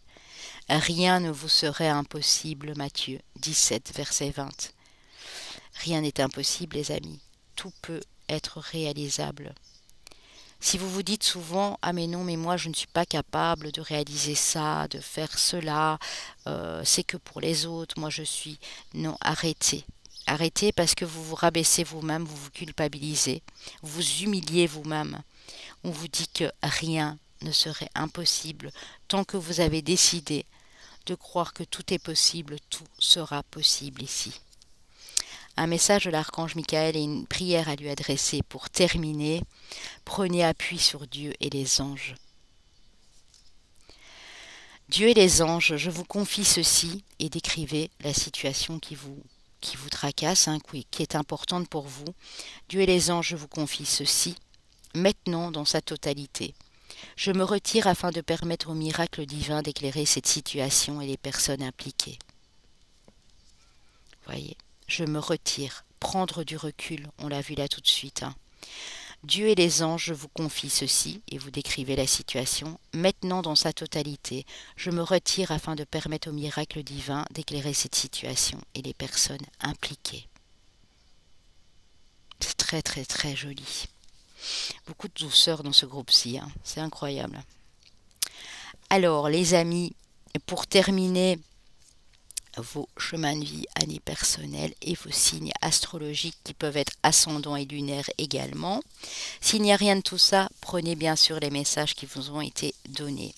Speaker 1: Rien ne vous serait impossible, Matthieu 17, verset 20. Rien n'est impossible, les amis. Tout peut être réalisable. Si vous vous dites souvent « Ah mais non, mais moi je ne suis pas capable de réaliser ça, de faire cela, c'est que pour les autres, moi je suis... » Non, arrêtez. Arrêtez parce que vous vous rabaissez vous-même, vous vous culpabilisez, vous vous humiliez vous-même. On vous dit que rien ne serait impossible tant que vous avez décidé de croire que tout est possible, tout sera possible ici. Un message de l'archange Michael et une prière à lui adresser pour terminer. Prenez appui sur Dieu et les anges. Dieu et les anges, je vous confie ceci et décrivez la situation qui vous tracasse, hein, qui est importante pour vous. Dieu et les anges, je vous confie ceci, maintenant dans sa totalité. Je me retire afin de permettre au miracle divin d'éclairer cette situation et les personnes impliquées. Voyez, je me retire, prendre du recul, on l'a vu là tout de suite. Hein. Dieu et les anges, je vous confie ceci, et vous décrivez la situation, maintenant dans sa totalité. Je me retire afin de permettre au miracle divin d'éclairer cette situation et les personnes impliquées. C'est très très très joli. Beaucoup de douceur dans ce groupe-ci, hein. C'est incroyable. Alors les amis, pour terminer vos chemins de vie, années personnelles et vos signes astrologiques qui peuvent être ascendants et lunaires également. S'il n'y a rien de tout ça, prenez bien sûr les messages qui vous ont été donnés.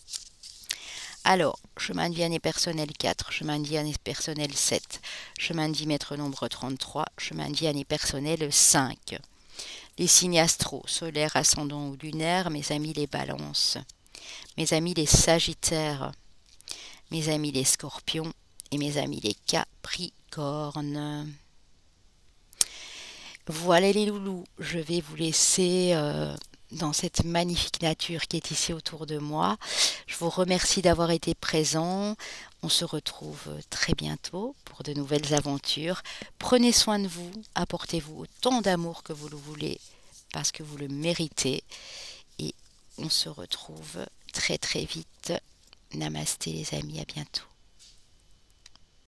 Speaker 1: Alors, chemin de vie année personnelle 4, chemin de vie année personnelle 7, chemin de vie maître nombre 33, chemin de vie année personnelle 5. Les signes astro, solaire, ascendant ou lunaire, mes amis les balances, mes amis les sagittaires, mes amis les scorpions et mes amis les capricornes. Voilà les loulous, je vais vous laisser dans cette magnifique nature qui est ici autour de moi. Je vous remercie d'avoir été présent. On se retrouve très bientôt pour de nouvelles aventures. Prenez soin de vous, apportez-vous autant d'amour que vous le voulez parce que vous le méritez. Et on se retrouve très très vite. Namasté les amis, à bientôt.